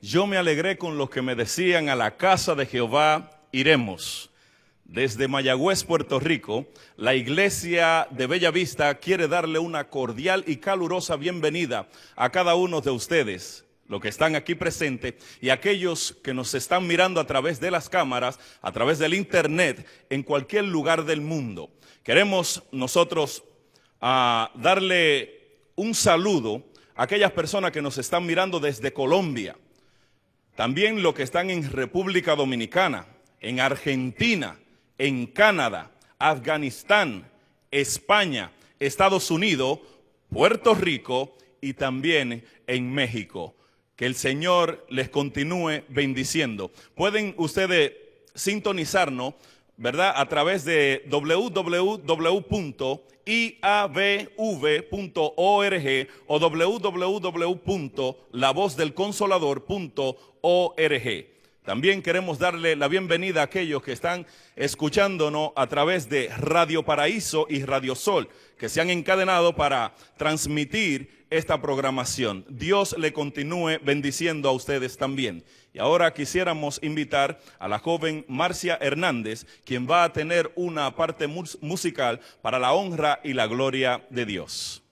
Yo me alegré con los que me decían: a la casa de Jehová iremos. Desde Mayagüez, Puerto Rico, la iglesia de Bella Vista quiere darle una cordial y calurosa bienvenida a cada uno de ustedes, los que están aquí presentes y aquellos que nos están mirando a través de las cámaras, a través del internet, en cualquier lugar del mundo. Queremos nosotros darle un saludo a aquellas personas que nos están mirando desde Colombia, también los que están en República Dominicana, en Argentina, en Canadá, Afganistán, España, Estados Unidos, Puerto Rico y también en México. Que el Señor les continúe bendiciendo. Pueden ustedes sintonizarnos, ¿verdad?, a través de www.iabv.org o www.lavozdelconsolador.org. También queremos darle la bienvenida a aquellos que están escuchándonos a través de Radio Paraíso y Radio Sol, que se han encadenado para transmitir esta programación. Dios le continúe bendiciendo a ustedes también. Y ahora quisiéramos invitar a la joven Marcia Hernández, quien va a tener una parte musical para la honra y la gloria de Dios.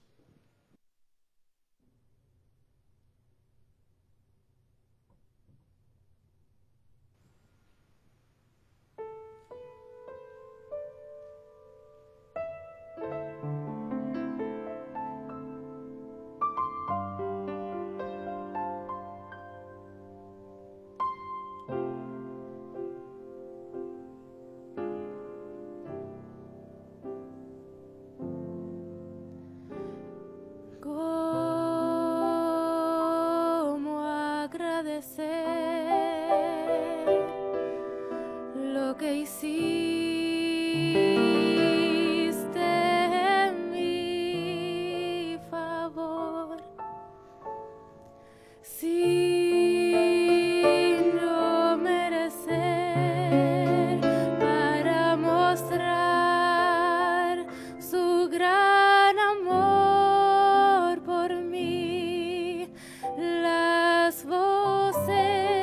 ¿Cómo agradecer lo que hiciste en mi favor? Sin no merecer, para mostrar su gran amor por mí, las voces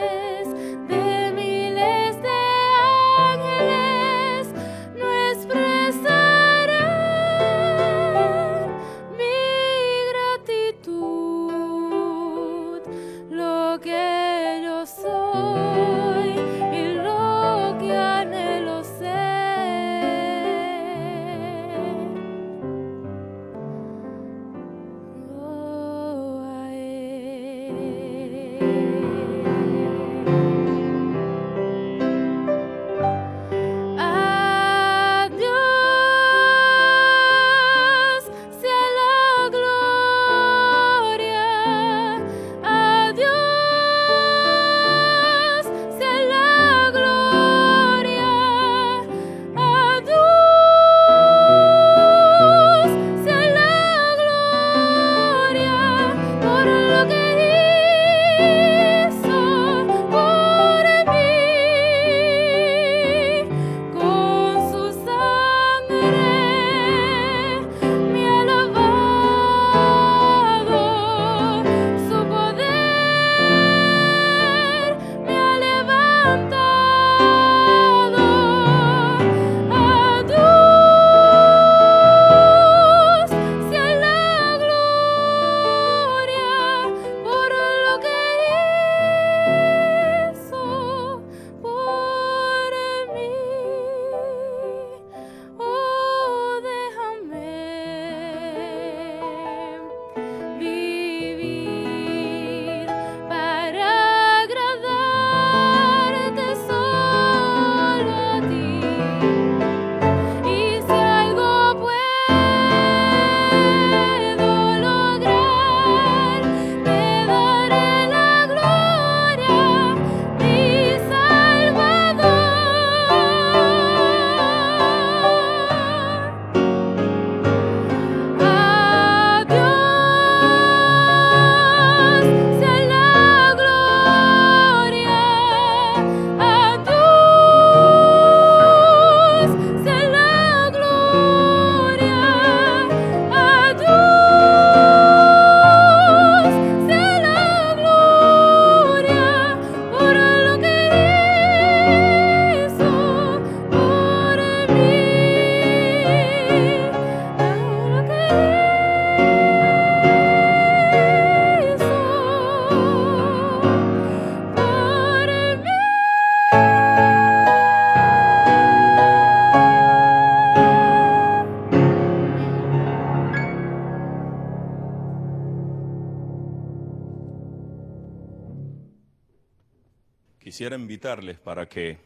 Quisiera invitarles para que,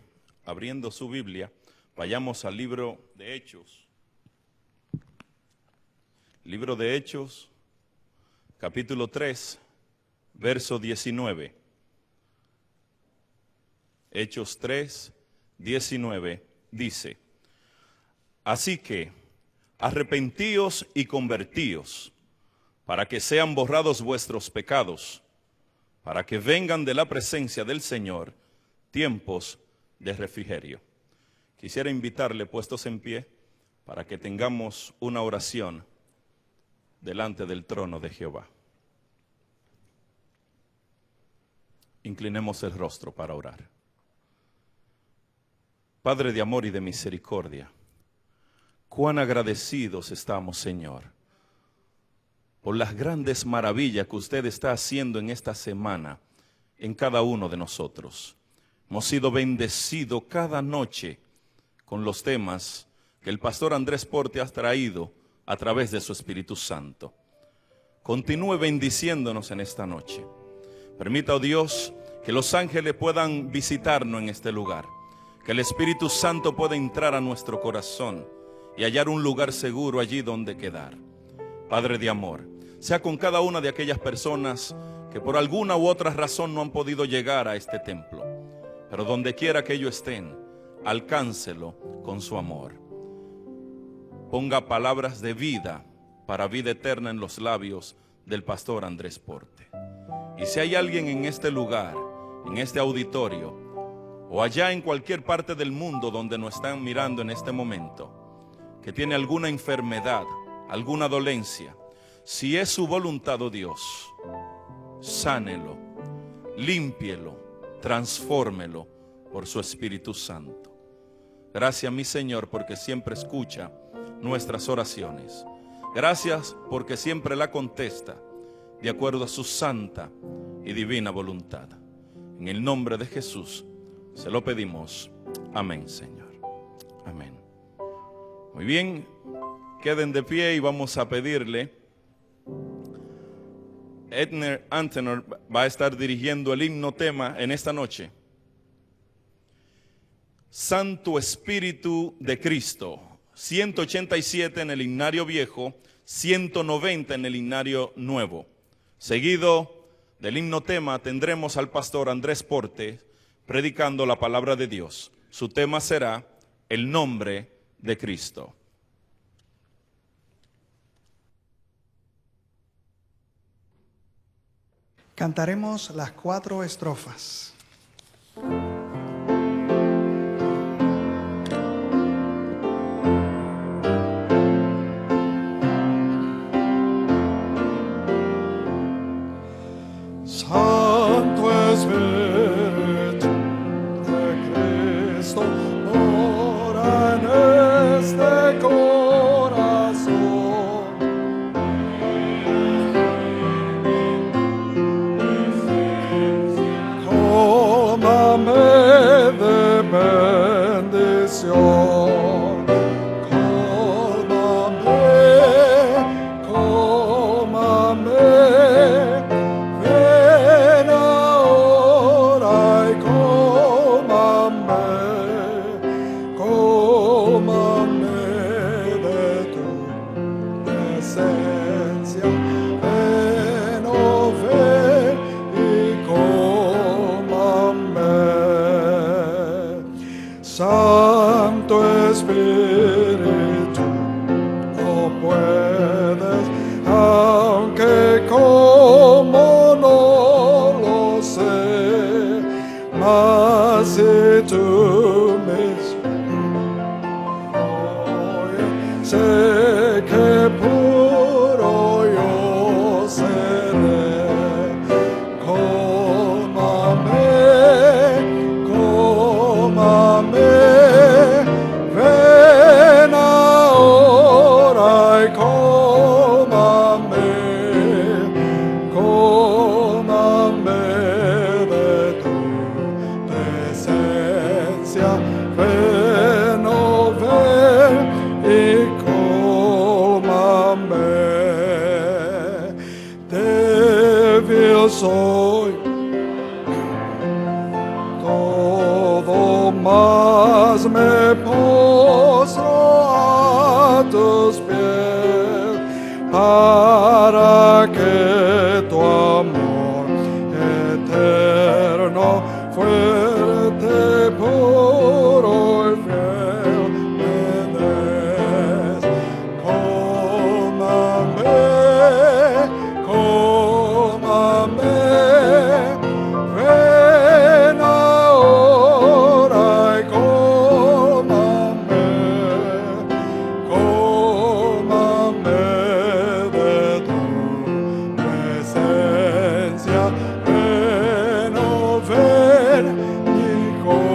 abriendo su Biblia, vayamos al libro de Hechos. Libro de Hechos, capítulo 3, verso 19. Hechos 3, 19 dice: así que arrepentíos y convertíos, para que sean borrados vuestros pecados, para que vengan de la presencia del Señor tiempos de refrigerio. Quisiera invitarle, puestos en pie, para que tengamos una oración delante del trono de Jehová. Inclinemos el rostro para orar. Padre de amor y de misericordia, cuán agradecidos estamos, Señor, por las grandes maravillas que usted está haciendo en esta semana en cada uno de nosotros. Hemos sido bendecidos cada noche con los temas que el pastor Andrés Porte ha traído a través de su Espíritu Santo. Continúe bendiciéndonos en esta noche. Permita, oh Dios, que los ángeles puedan visitarnos en este lugar, que el Espíritu Santo pueda entrar a nuestro corazón y hallar un lugar seguro allí donde quedar. Padre de amor, sea con cada una de aquellas personas que por alguna u otra razón no han podido llegar a este templo, pero donde quiera que ellos estén, alcáncelo con su amor. Ponga palabras de vida para vida eterna en los labios del pastor Andrés Porte. Y si hay alguien en este lugar, en este auditorio, o allá en cualquier parte del mundo donde nos están mirando en este momento, que tiene alguna enfermedad, alguna dolencia, si es su voluntad, oh Dios, sánelo, límpielo, transfórmelo por su Espíritu Santo. Gracias, mi Señor, porque siempre escucha nuestras oraciones. Gracias porque siempre la contesta de acuerdo a su santa y divina voluntad. En el nombre de Jesús se lo pedimos. Amén, Señor. Amén. Muy bien, queden de pie y vamos a pedirle. Edner Antenor va a estar dirigiendo el himno tema en esta noche. Santo Espíritu de Cristo, 187 en el himnario viejo, 190 en el himnario nuevo. Seguido del himno tema tendremos al pastor Andrés Porte predicando la palabra de Dios. Su tema será el nombre de Cristo. Cantaremos las 4 estrofas. Santo Espíritu de Cristo, ora en este corazón. Cómame de bendición, cómame, ven ahora y cómame de tu presencia, ven, oh ven y cómame. Santo Espíritu, no puedes, aunque como no lo sé, mas si tú mismo oyes, sé que puro yo seré. Cómame, ven ahora y cómame de tu presencia, ven, oh ven y cómame. Débil soy, más me postro a tus pies para que tu amor eterno, fuerte, puro y fiel me des. Cómame, cómame, ven ahora y cómame, cómame de tu presencia, ven, oh, ven y cómame.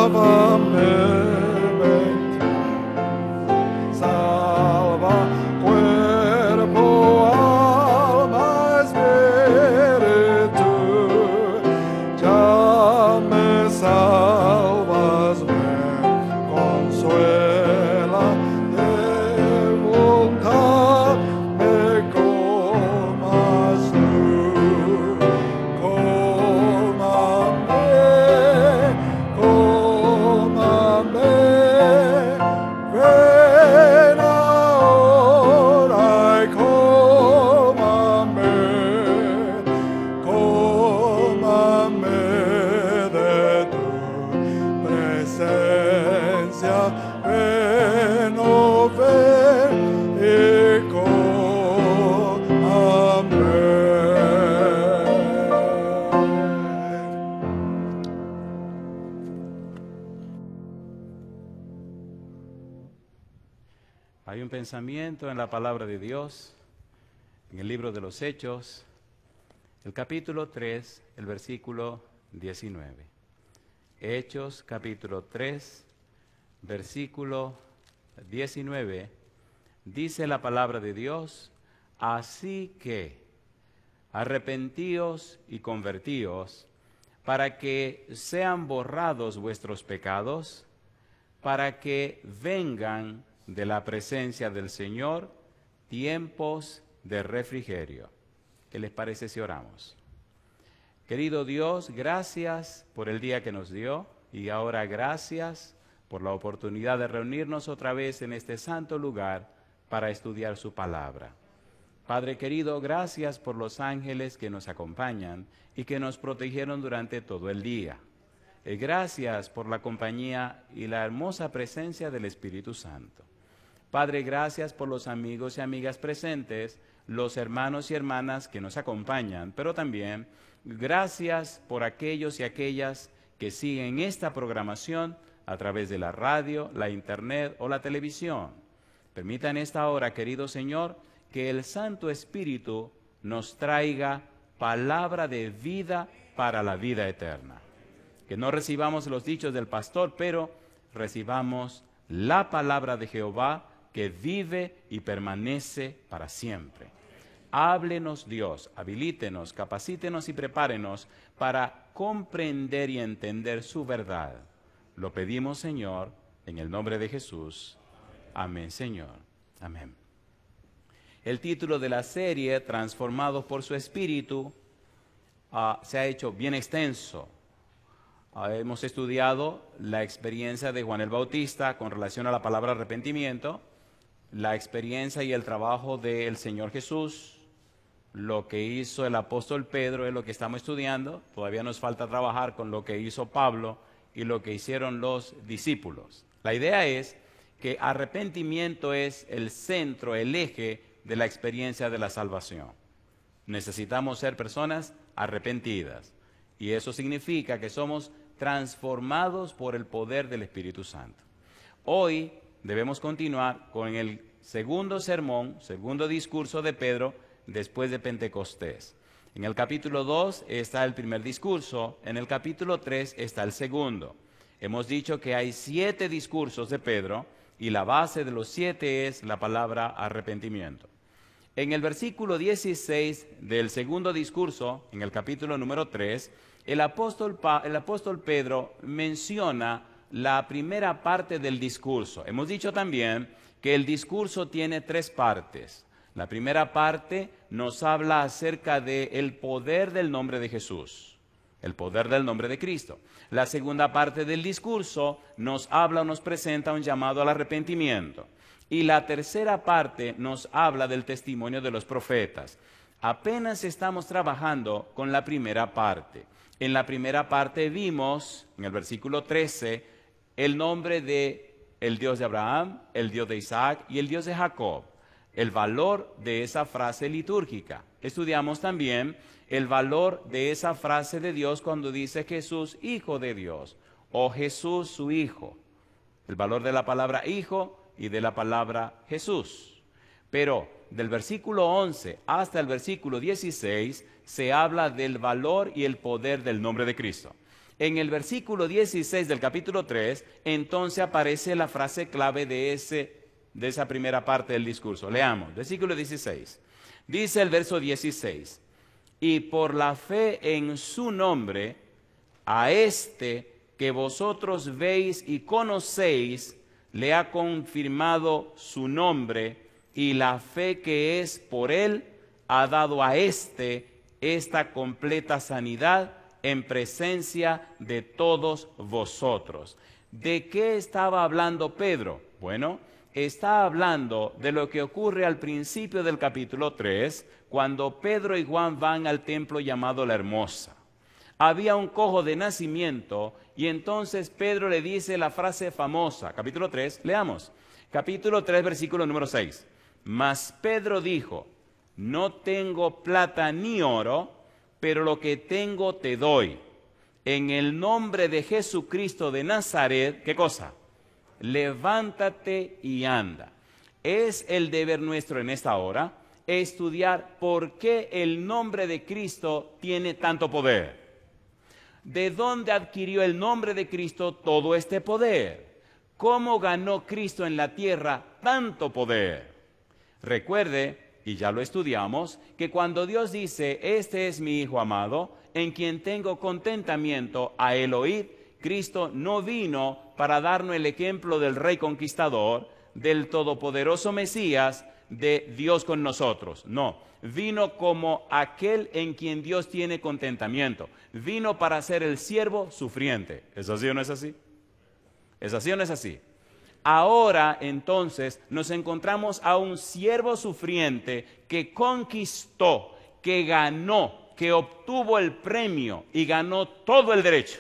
Lávame, salva cuerpo, alma, espíritu. Ya me salvas, me consuela de voluntad, me comas tú. Cómame, cómame, ven ahora y cómame, cómame de tu presencia, ven, oh, ven y cómame. Hay un pensamiento en la palabra de Dios, en el libro de los Hechos, el capítulo 3, el versículo 19. Hechos, capítulo 3, versículo 19, dice la palabra de Dios: así que arrepentíos y convertíos, para que sean borrados vuestros pecados, para que vengan de la presencia del Señor tiempos de refrigerio. ¿Qué les parece si oramos? Querido Dios, gracias por el día que nos dio, y ahora gracias por la oportunidad de reunirnos otra vez en este santo lugar para estudiar su palabra. Padre querido, gracias por los ángeles que nos acompañan y que nos protegieron durante todo el día. Gracias por la compañía y la hermosa presencia del Espíritu Santo. Padre, gracias por los amigos y amigas presentes, los hermanos y hermanas que nos acompañan, pero también gracias por aquellos y aquellas que siguen esta programación a través de la radio, la internet o la televisión. Permita en esta hora, querido Señor, que el Santo Espíritu nos traiga palabra de vida para la vida eterna. Que no recibamos los dichos del pastor, pero recibamos la palabra de Jehová que vive y permanece para siempre. Háblenos Dios, habilítenos, capacítenos y prepárenos para comprender y entender su verdad. Lo pedimos, Señor, en el nombre de Jesús. Amén, Señor. Amén. El título de la serie, Transformados por su Espíritu, se ha hecho bien extenso. Hemos estudiado la experiencia de Juan el Bautista con relación a la palabra arrepentimiento, la experiencia y el trabajo del Señor Jesús, lo que hizo el apóstol Pedro es lo que estamos estudiando. Todavía nos falta trabajar con lo que hizo Pablo y lo que hicieron los discípulos. La idea es que arrepentimiento es el centro, el eje de la experiencia de la salvación. Necesitamos ser personas arrepentidas, y eso significa que somos transformados por el poder del Espíritu Santo. Hoy debemos continuar con el segundo sermón, segundo discurso de Pedro después de Pentecostés. En el capítulo 2 está el primer discurso, en el capítulo 3 está el segundo. Hemos dicho que hay 7 discursos de Pedro y la base de los 7 es la palabra arrepentimiento. En el versículo 16 del segundo discurso, en el capítulo número 3, el apóstol Pedro menciona la primera parte del discurso. Hemos dicho también que el discurso tiene 3 partes. La primera parte nos habla acerca del poder del nombre de Jesús, el poder del nombre de Cristo. La segunda parte del discurso nos habla o nos presenta un llamado al arrepentimiento. Y la tercera parte nos habla del testimonio de los profetas. Apenas estamos trabajando con la primera parte. En la primera parte vimos, en el versículo 13, el nombre de el Dios de Abraham, el Dios de Isaac y el Dios de Jacob. El valor de esa frase litúrgica. Estudiamos también el valor de esa frase de Dios cuando dice Jesús, Hijo de Dios, o Jesús su Hijo. El valor de la palabra Hijo y de la palabra Jesús. Pero del versículo 11 hasta el versículo 16 se habla del valor y el poder del nombre de Cristo. En el versículo 16 del capítulo 3, entonces aparece la frase clave de esa primera parte del discurso. Leamos, versículo 16. Dice el verso 16, y por la fe en su nombre, a este que vosotros veis y conocéis, le ha confirmado su nombre, y la fe que es por él ha dado a esta completa sanidad en presencia de todos vosotros. ¿De qué estaba hablando Pedro? Bueno, está hablando de lo que ocurre al principio del capítulo 3, cuando Pedro y Juan van al templo llamado La Hermosa. Había un cojo de nacimiento y entonces Pedro le dice la frase famosa, capítulo 3, leamos, capítulo 3, versículo número 6. Mas Pedro dijo, no tengo plata ni oro, pero lo que tengo te doy. En el nombre de Jesucristo de Nazaret, ¿qué cosa? Levántate y anda. Es el deber nuestro en esta hora estudiar por qué el nombre de Cristo tiene tanto poder. ¿De dónde adquirió el nombre de Cristo todo este poder? ¿Cómo ganó Cristo en la tierra tanto poder? Recuerde, y ya lo estudiamos, que cuando Dios dice, este es mi Hijo amado, en quien tengo contentamiento, a él oíd, Cristo no vino para darnos el ejemplo del Rey Conquistador, del todopoderoso Mesías, de Dios con nosotros. No, vino como aquel en quien Dios tiene contentamiento. Vino para ser el siervo sufriente. ¿Es así o no es así? ¿Es así o no es así? Ahora, entonces, nos encontramos a un siervo sufriente que conquistó, que ganó, que obtuvo el premio y ganó todo el derecho.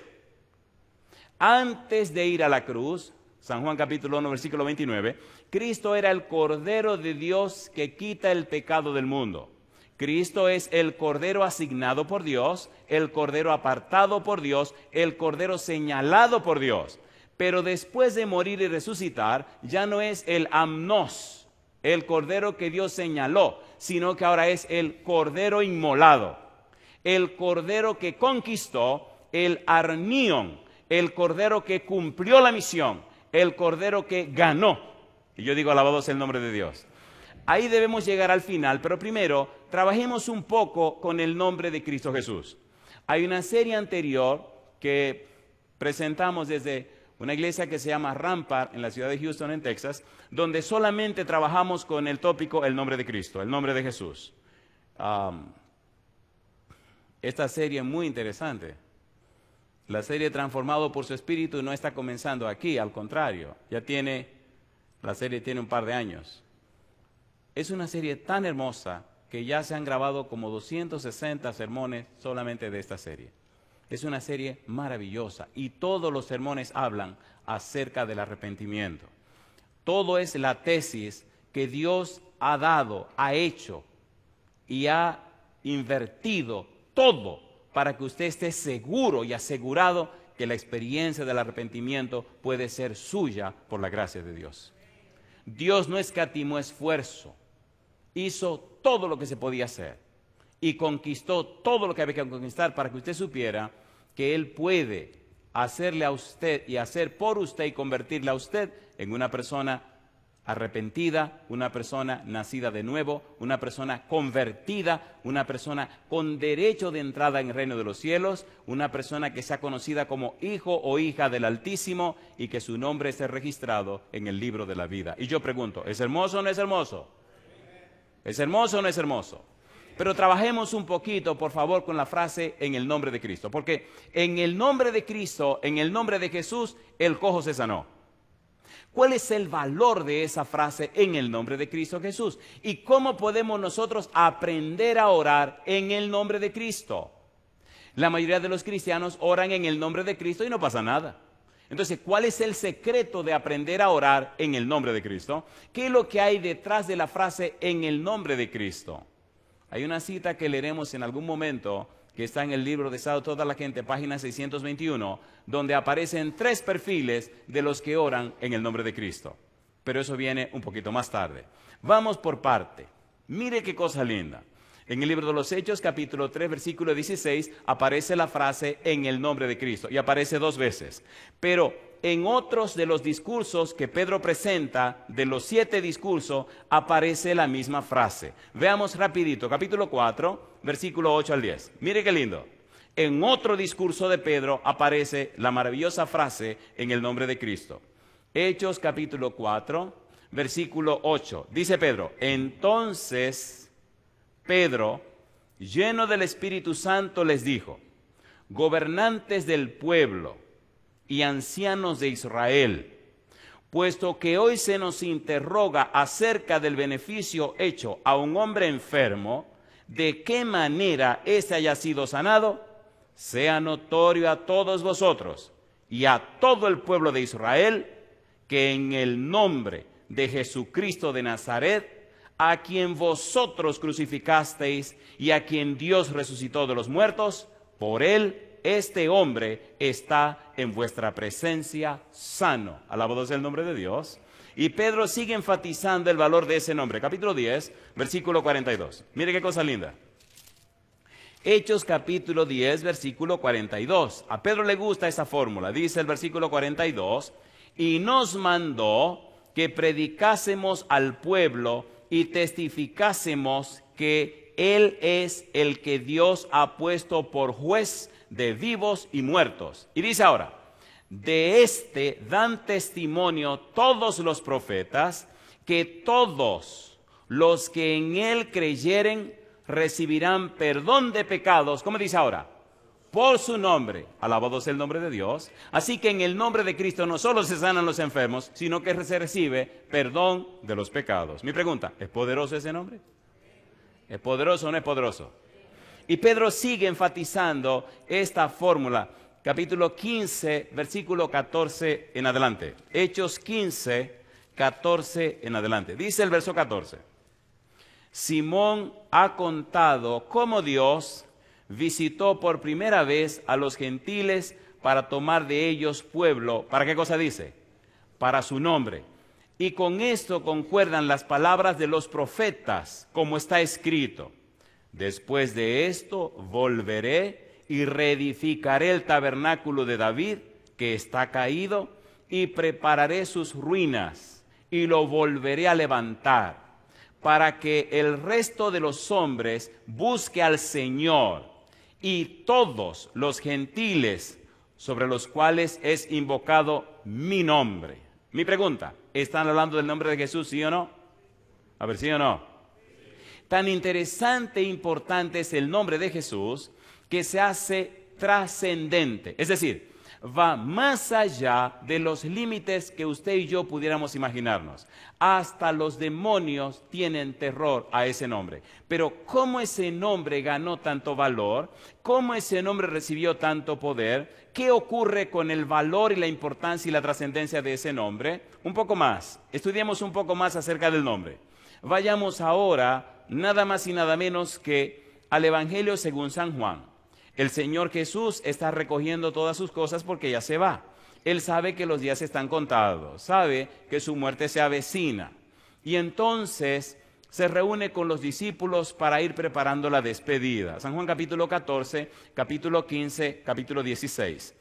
Antes de ir a la cruz, San Juan capítulo 1, versículo 29, Cristo era el Cordero de Dios que quita el pecado del mundo. Cristo es el Cordero asignado por Dios, el Cordero apartado por Dios, el Cordero señalado por Dios. Pero después de morir y resucitar, ya no es el amnos, el Cordero que Dios señaló, sino que ahora es el Cordero inmolado, el Cordero que conquistó, el arnion, el Cordero que cumplió la misión, el Cordero que ganó. Y yo digo, alabado sea el nombre de Dios. Ahí debemos llegar al final, pero primero trabajemos un poco con el nombre de Cristo Jesús. Hay una serie anterior que presentamos desde una iglesia que se llama Rampart en la ciudad de Houston, en Texas, donde solamente trabajamos con el tópico el nombre de Cristo, el nombre de Jesús. Esta serie es muy interesante. La serie Transformado por su Espíritu no está comenzando aquí, al contrario, la serie tiene un par de años. Es una serie tan hermosa que ya se han grabado como 260 sermones solamente de esta serie. Es una serie maravillosa y todos los sermones hablan acerca del arrepentimiento. Todo es la tesis que Dios ha dado, ha hecho y ha invertido todo para que usted esté seguro y asegurado que la experiencia del arrepentimiento puede ser suya por la gracia de Dios. Dios no escatimó esfuerzo, hizo todo lo que se podía hacer y conquistó todo lo que había que conquistar para que usted supiera que Él puede hacerle a usted y hacer por usted y convertirle a usted en una persona arrepentida, una persona nacida de nuevo, una persona convertida, una persona con derecho de entrada en el reino de los cielos, una persona que sea conocida como hijo o hija del Altísimo y que su nombre esté registrado en el libro de la vida. Y yo pregunto, ¿es hermoso o no es hermoso? ¿Es hermoso o no es hermoso? Pero trabajemos un poquito, por favor, con la frase en el nombre de Cristo, porque en el nombre de Cristo, en el nombre de Jesús, el cojo se sanó. ¿Cuál es el valor de esa frase en el nombre de Cristo Jesús? ¿Y cómo podemos nosotros aprender a orar en el nombre de Cristo? La mayoría de los cristianos oran en el nombre de Cristo y no pasa nada. Entonces, ¿cuál es el secreto de aprender a orar en el nombre de Cristo? ¿Qué es lo que hay detrás de la frase en el nombre de Cristo? Hay una cita que leeremos en algún momento que está en el libro de Estado Toda la Gente, página 621, donde aparecen 3 perfiles de los que oran en el nombre de Cristo. Pero eso viene un poquito más tarde. Vamos por parte. Mire qué cosa linda. En el libro de los Hechos, capítulo 3, versículo 16, aparece la frase en el nombre de Cristo, y aparece 2 veces. Pero en otros de los discursos que Pedro presenta, de los 7 discursos, aparece la misma frase. Veamos rapidito, capítulo 4, versículo 8 al 10. Mire qué lindo. En otro discurso de Pedro aparece la maravillosa frase en el nombre de Cristo. Hechos capítulo 4, versículo 8. Dice Pedro, entonces Pedro, lleno del Espíritu Santo, les dijo, gobernantes del pueblo y ancianos de Israel, puesto que hoy se nos interroga acerca del beneficio hecho a un hombre enfermo, de qué manera éste haya sido sanado, sea notorio a todos vosotros y a todo el pueblo de Israel, que en el nombre de Jesucristo de Nazaret, a quien vosotros crucificasteis y a quien Dios resucitó de los muertos, por él este hombre está en vuestra presencia sano. Alabado sea el nombre de Dios. Y Pedro sigue enfatizando el valor de ese nombre. Capítulo 10, versículo 42. Mire qué cosa linda. Hechos capítulo 10, versículo 42. A Pedro le gusta esa fórmula. Dice el versículo 42, y nos mandó que predicásemos al pueblo y testificásemos que Él es el que Dios ha puesto por juez de vivos y muertos. Y dice ahora, de este dan testimonio todos los profetas, que todos los que en Él creyeren recibirán perdón de pecados. ¿Cómo dice ahora? Por su nombre. Alabado sea el nombre de Dios. Así que en el nombre de Cristo no solo se sanan los enfermos, sino que se recibe perdón de los pecados. Mi pregunta, ¿es poderoso ese nombre? ¿Es poderoso o no es poderoso? Y Pedro sigue enfatizando esta fórmula. Capítulo 15, versículo 14 en adelante. Hechos 15, 14 en adelante. Dice el verso 14. Simón ha contado cómo Dios visitó por primera vez a los gentiles para tomar de ellos pueblo. ¿Para qué cosa dice? Para su nombre. Y con esto concuerdan las palabras de los profetas, como está escrito. Después de esto volveré y reedificaré el tabernáculo de David, que está caído, y prepararé sus ruinas, y lo volveré a levantar, para que el resto de los hombres busque al Señor, y todos los gentiles sobre los cuales es invocado mi nombre. Mi pregunta, ¿están hablando del nombre de Jesús, sí o no? A ver, ¿sí o no? Tan interesante e importante es el nombre de Jesús que se hace trascendente. Es decir, va más allá de los límites que usted y yo pudiéramos imaginarnos. Hasta los demonios tienen terror a ese nombre. Pero ¿cómo ese nombre ganó tanto valor? ¿Cómo ese nombre recibió tanto poder? ¿Qué ocurre con el valor y la importancia y la trascendencia de ese nombre? Un poco más. Estudiemos un poco más acerca del nombre. Vayamos ahora nada más y nada menos que al Evangelio según San Juan. El Señor Jesús está recogiendo todas sus cosas porque ya se va. Él sabe que los días están contados, sabe que su muerte se avecina. Y entonces se reúne con los discípulos para ir preparando la despedida. San Juan capítulo 14, capítulo 15, capítulo 16.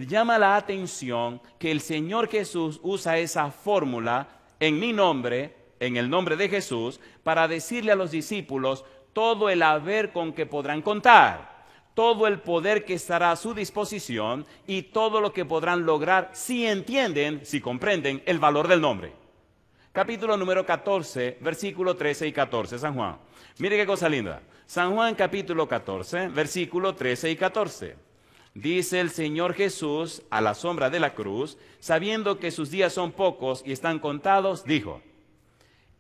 Llama la atención que el Señor Jesús usa esa fórmula en mi nombre, en el nombre de Jesús, para decirle a los discípulos todo el haber con que podrán contar, todo el poder que estará a su disposición y todo lo que podrán lograr si entienden, si comprenden el valor del nombre. Capítulo número 14, versículo 13 y 14, San Juan. Mire qué cosa linda. San Juan capítulo 14, versículo 13 y 14. Dice el Señor Jesús a la sombra de la cruz, sabiendo que sus días son pocos y están contados, dijo: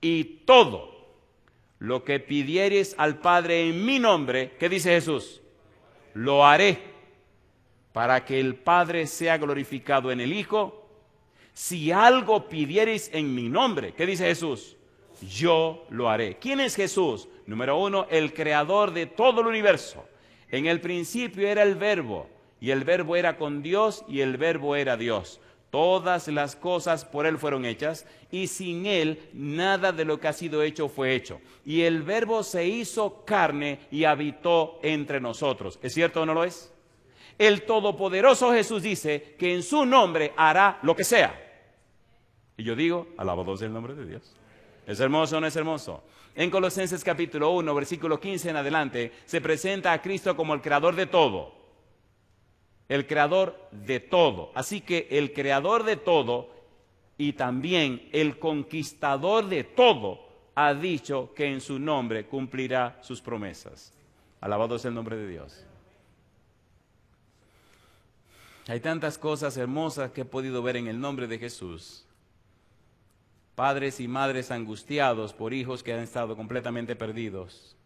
y todo lo que pidiereis al Padre en mi nombre, ¿qué dice Jesús? Lo haré, para que el Padre sea glorificado en el Hijo. Si algo pidiereis en mi nombre, ¿qué dice Jesús? Yo lo haré. ¿Quién es Jesús? Número uno, el creador de todo el universo. En el principio era el Verbo, y el Verbo era con Dios, y el Verbo era Dios. Todas las cosas por Él fueron hechas, y sin Él nada de lo que ha sido hecho fue hecho. Y el Verbo se hizo carne y habitó entre nosotros. ¿Es cierto o no lo es? El Todopoderoso Jesús dice que en su nombre hará lo que sea. Y yo digo, alabado sea el nombre de Dios. ¿Es hermoso o no es hermoso? En Colosenses capítulo 1, versículo 15 en adelante, se presenta a Cristo como el creador de todo. El creador de todo. Así que el creador de todo y también el conquistador de todo ha dicho que en su nombre cumplirá sus promesas. Alabado sea el nombre de Dios. Hay tantas cosas hermosas que he podido ver en el nombre de Jesús. Padres y madres angustiados por hijos que han estado completamente perdidos.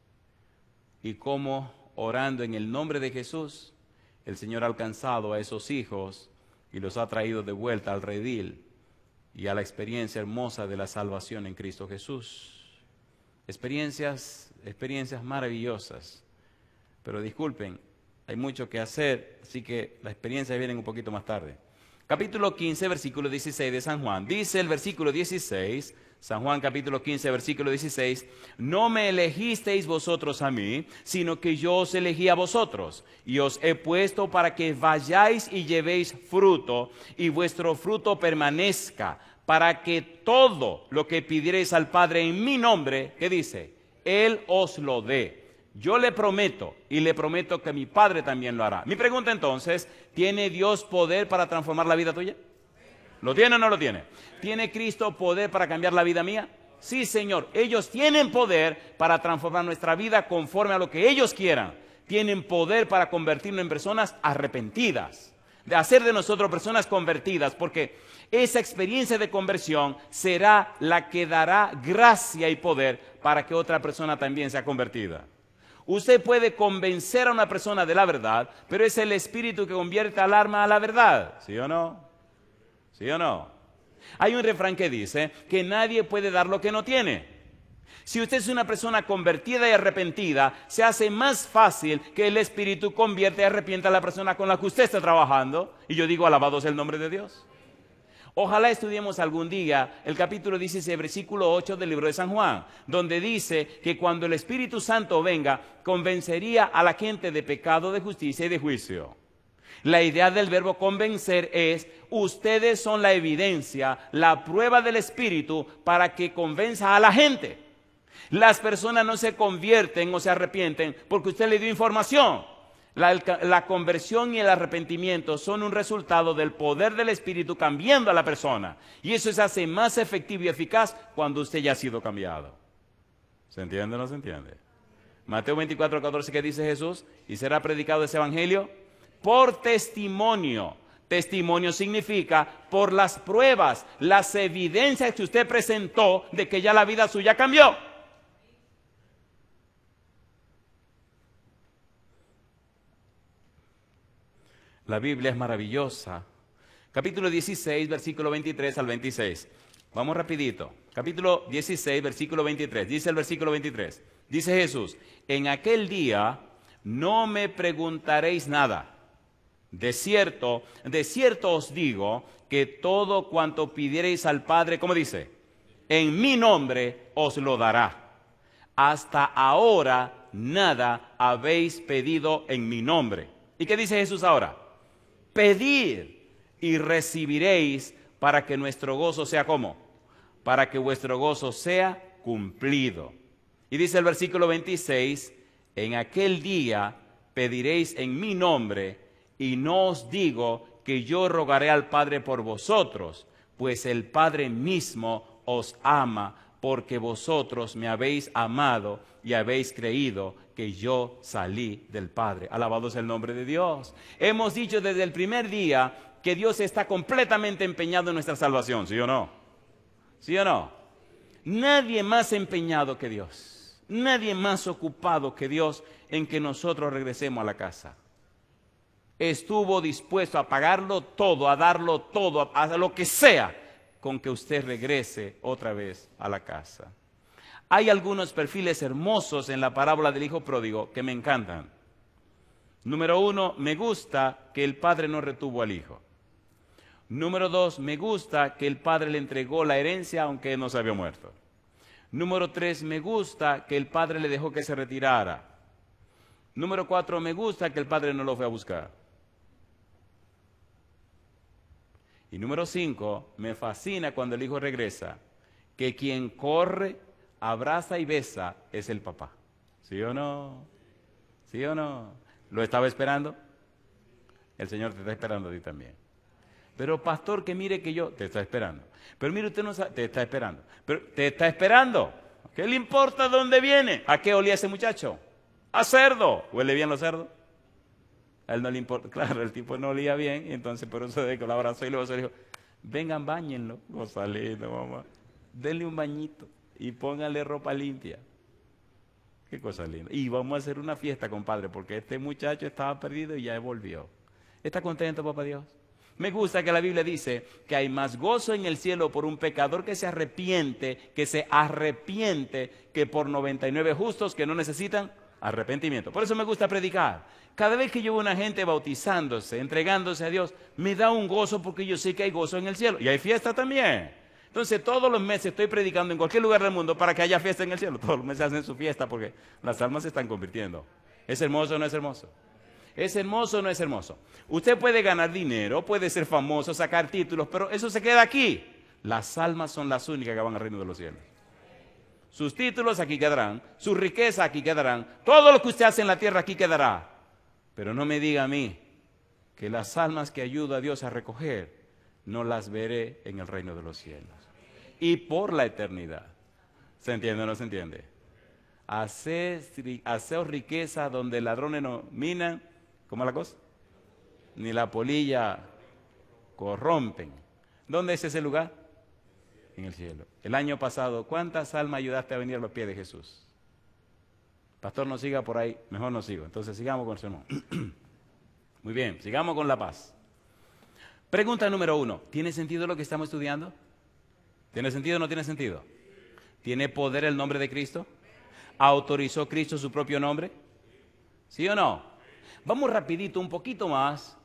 Y cómo orando en el nombre de Jesús, el Señor ha alcanzado a esos hijos y los ha traído de vuelta al redil y a la experiencia hermosa de la salvación en Cristo Jesús. Experiencias maravillosas. Pero disculpen, hay mucho que hacer, así que las experiencias vienen un poquito más tarde. Capítulo 15, versículo 16 de San Juan. Dice el versículo 16, San Juan capítulo 15, versículo 16, no me elegisteis vosotros a mí, sino que yo os elegí a vosotros, y os he puesto para que vayáis y llevéis fruto, y vuestro fruto permanezca, para que todo lo que pidiereis al Padre en mi nombre, ¿qué dice? Él os lo dé. Yo le prometo, y le prometo que mi Padre también lo hará. Mi pregunta entonces, ¿tiene Dios poder para transformar la vida tuya? ¿Lo tiene o no lo tiene? ¿Tiene Cristo poder para cambiar la vida mía? Sí, Señor. Ellos tienen poder para transformar nuestra vida conforme a lo que ellos quieran. Tienen poder para convertirnos en personas arrepentidas, de hacer de nosotros personas convertidas, porque esa experiencia de conversión será la que dará gracia y poder para que otra persona también sea convertida. Usted puede convencer a una persona de la verdad, pero es el Espíritu que convierte al alma a la verdad. ¿Sí o no? ¿Sí o no? Hay un refrán que dice que nadie puede dar lo que no tiene. Si usted es una persona convertida y arrepentida, se hace más fácil que el Espíritu convierta y arrepienta a la persona con la que usted está trabajando. Y yo digo, alabado sea el nombre de Dios. Ojalá estudiemos algún día el capítulo 16, versículo 8 del libro de San Juan, donde dice que cuando el Espíritu Santo venga, convencería a la gente de pecado, de justicia y de juicio. La idea del verbo convencer es, ustedes son la evidencia, la prueba del Espíritu para que convenza a la gente. Las personas no se convierten o se arrepienten porque usted le dio información. La conversión y el arrepentimiento son un resultado del poder del Espíritu cambiando a la persona. Y eso se hace más efectivo y eficaz cuando usted ya ha sido cambiado. ¿Se entiende o no se entiende? Mateo 24, 14, ¿qué dice Jesús? Y será predicado ese evangelio por testimonio. Testimonio significa por las pruebas, las evidencias que usted presentó de que ya la vida suya cambió. La Biblia es maravillosa. Capítulo 16, versículo 23 al 26. Vamos rapidito. Capítulo 16, versículo 23. Dice el versículo 23. Dice Jesús, en aquel día no me preguntaréis nada. De cierto os digo que todo cuanto pidiereis al Padre, ¿cómo dice? En mi nombre os lo dará. hasta ahora nada habéis pedido en mi nombre. ¿Y qué dice Jesús ahora? Pedid y recibiréis para que nuestro gozo sea ¿cómo? Para que vuestro gozo sea cumplido. Y dice el versículo 26, en aquel día pediréis en mi nombre, y no os digo que yo rogaré al Padre por vosotros, pues el Padre mismo os ama, porque vosotros me habéis amado y habéis creído que yo salí del Padre. Alabado sea el nombre de Dios. Hemos dicho desde el primer día que Dios está completamente empeñado en nuestra salvación, ¿sí o no? ¿Sí o no? Nadie más empeñado que Dios, nadie más ocupado que Dios en que nosotros regresemos a la casa. Estuvo dispuesto a pagarlo todo, a darlo todo, a lo que sea, con que usted regrese otra vez a la casa. Hay algunos perfiles hermosos en la parábola del hijo pródigo que me encantan. Número 1, me gusta que el padre no retuvo al hijo. Número 2, me gusta que el padre le entregó la herencia aunque no se había muerto. Número 3, me gusta que el padre le dejó que se retirara. Número 4, me gusta que el padre no lo fue a buscar. Y número 5, me fascina cuando el hijo regresa, que quien corre, abraza y besa es el papá. ¿Sí o no? ¿Sí o no? ¿Lo estaba esperando? El Señor te está esperando a ti también. Pero pastor, que mire que yo, te está esperando. Pero mire, usted no sabe, te está esperando. Pero te está esperando. ¿Qué le importa dónde viene? ¿A qué olía ese muchacho? A cerdo. ¿Huele bien los cerdos? A él no le importa. Claro, el tipo no olía bien, y entonces por eso de que lo abrazó y luego se le dijo, vengan, báñenlo. Cosa linda, mamá. Denle un bañito y pónganle ropa limpia. Qué cosa linda. Y vamos a hacer una fiesta, compadre, porque este muchacho estaba perdido y ya volvió. ¿Está contento, papá Dios? Me gusta que la Biblia dice que hay más gozo en el cielo por un pecador que se arrepiente, que por 99 justos que no necesitan arrepentimiento. Por eso me gusta predicar. Cada vez que yo veo a una gente bautizándose, entregándose a Dios, me da un gozo porque yo sé que hay gozo en el cielo. Y hay fiesta también. Entonces todos los meses estoy predicando en cualquier lugar del mundo para que haya fiesta en el cielo. Todos los meses hacen su fiesta porque las almas se están convirtiendo. ¿Es hermoso o no es hermoso? ¿Es hermoso o no es hermoso? Usted puede ganar dinero, puede ser famoso, sacar títulos, pero eso se queda aquí. Las almas son las únicas que van al reino de los cielos. Sus títulos aquí quedarán, su riqueza aquí quedarán, todo lo que usted hace en la tierra aquí quedará. Pero no me diga a mí que las almas que ayuda a Dios a recoger, no las veré en el reino de los cielos. Y por la eternidad. ¿Se entiende o no se entiende? Haceos riqueza donde ladrones no minan. ¿Cómo es la cosa? Ni la polilla corrompen. ¿Dónde es ese lugar? En el cielo. El año pasado, ¿cuántas almas ayudaste a venir a los pies de Jesús? Pastor, no siga por ahí. Mejor no sigo. Entonces sigamos con el sermón. Muy bien, sigamos con la paz. Pregunta número 1. ¿Tiene sentido lo que estamos estudiando? ¿Tiene sentido o no tiene sentido? ¿Tiene poder el nombre de Cristo? ¿Autorizó Cristo su propio nombre? ¿Sí o no? Vamos rapidito, un poquito más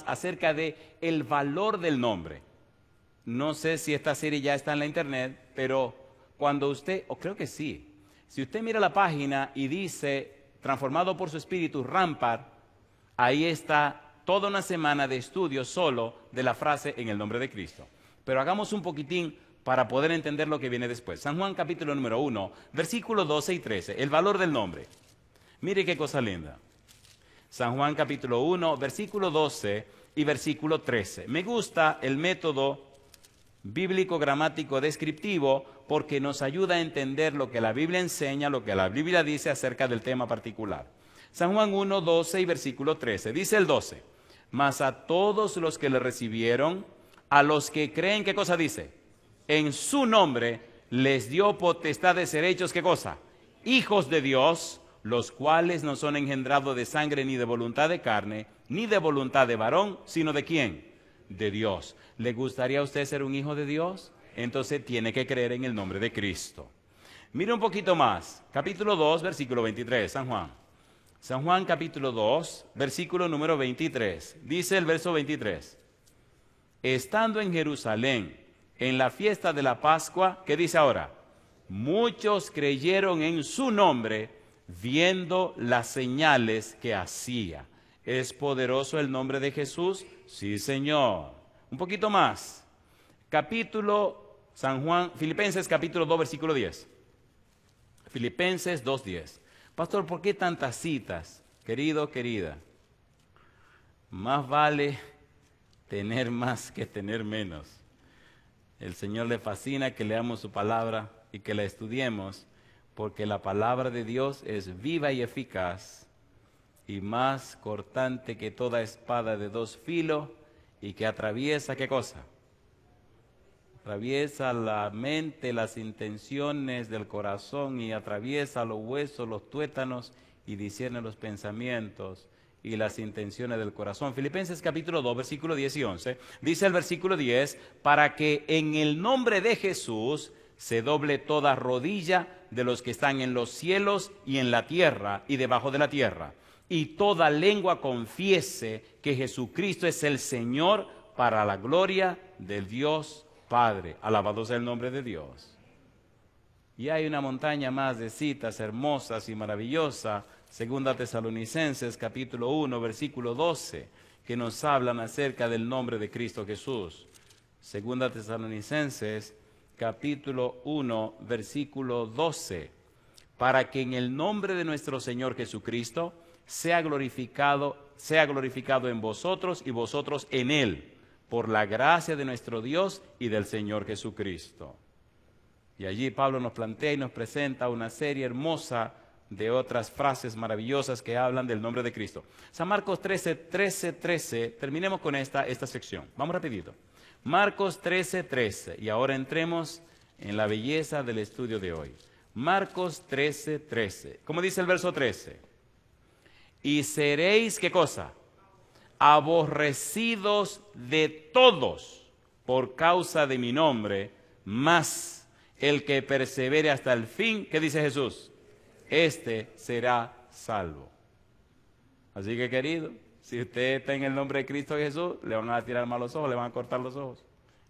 acerca de el valor del nombre. No sé si esta serie ya está en la internet, pero cuando usted, o creo que sí, si usted mira la página y dice, transformado por su espíritu, Rampart, ahí está toda una semana de estudio solo de la frase en el nombre de Cristo. Pero hagamos un poquitín para poder entender lo que viene después. San Juan capítulo número 1, versículos 12 y 13, el valor del nombre. Mire qué cosa linda. San Juan capítulo 1, versículo 12 y versículo 13. Me gusta el método bíblico gramático descriptivo porque nos ayuda a entender lo que la Biblia enseña, lo que la Biblia dice acerca del tema particular. San Juan 1, 12 y versículo 13. Dice el 12. Mas a todos los que le recibieron, a los que creen, ¿qué cosa dice? En su nombre les dio potestad de ser hechos, ¿qué cosa? Hijos de Dios, los cuales no son engendrados de sangre ni de voluntad de carne, ni de voluntad de varón, sino ¿de quién? De Dios. ¿Le gustaría a usted ser un hijo de Dios? Entonces tiene que creer en el nombre de Cristo. Mire un poquito más. Capítulo 2, versículo 23, San Juan. San Juan capítulo 2, versículo número 23. Dice el verso 23. Estando en Jerusalén, en la fiesta de la Pascua, ¿qué dice ahora? muchos creyeron en su nombre, viendo las señales que hacía. ¿Es poderoso el nombre de Jesús? Sí, Señor. Un poquito más. Filipenses capítulo 2, versículo 10. Filipenses 2:10. Pastor, ¿por qué tantas citas? Querido, querida, más vale tener más que tener menos. El Señor le fascina que leamos su palabra y que la estudiemos, porque la palabra de Dios es viva y eficaz y más cortante que toda espada de dos filos y que atraviesa, ¿qué cosa? Atraviesa la mente, las intenciones del corazón y atraviesa los huesos, los tuétanos y discierne los pensamientos y las intenciones del corazón. Filipenses capítulo 2, versículo 10 y 11, dice el versículo 10, para que en el nombre de Jesús se doble toda rodilla de los que están en los cielos y en la tierra y debajo de la tierra, y toda lengua confiese que Jesucristo es el Señor, para la gloria del Dios Padre. Alabado sea el nombre de Dios. Y hay una montaña más de citas hermosas y maravillosas, Segunda Tesalonicenses capítulo 1, versículo 12, que nos hablan acerca del nombre de Cristo Jesús. Segunda Tesalonicenses capítulo 1, versículo 12, para que en el nombre de nuestro Señor Jesucristo sea glorificado en vosotros y vosotros en Él, por la gracia de nuestro Dios y del Señor Jesucristo. Y allí Pablo nos plantea y nos presenta una serie hermosa de otras frases maravillosas que hablan del nombre de Cristo. San Marcos 13, terminemos con esta sección. Vamos rapidito. Marcos 13. Y ahora entremos en la belleza del estudio de hoy. Marcos 13. ¿Cómo dice el verso 13? Y seréis, ¿qué cosa? Aborrecidos de todos por causa de mi nombre, mas el que persevere hasta el fin, ¿qué dice Jesús? Este será salvo. Así que, querido, si usted está en el nombre de Cristo Jesús, le van a tirar mal los ojos, le van a cortar los ojos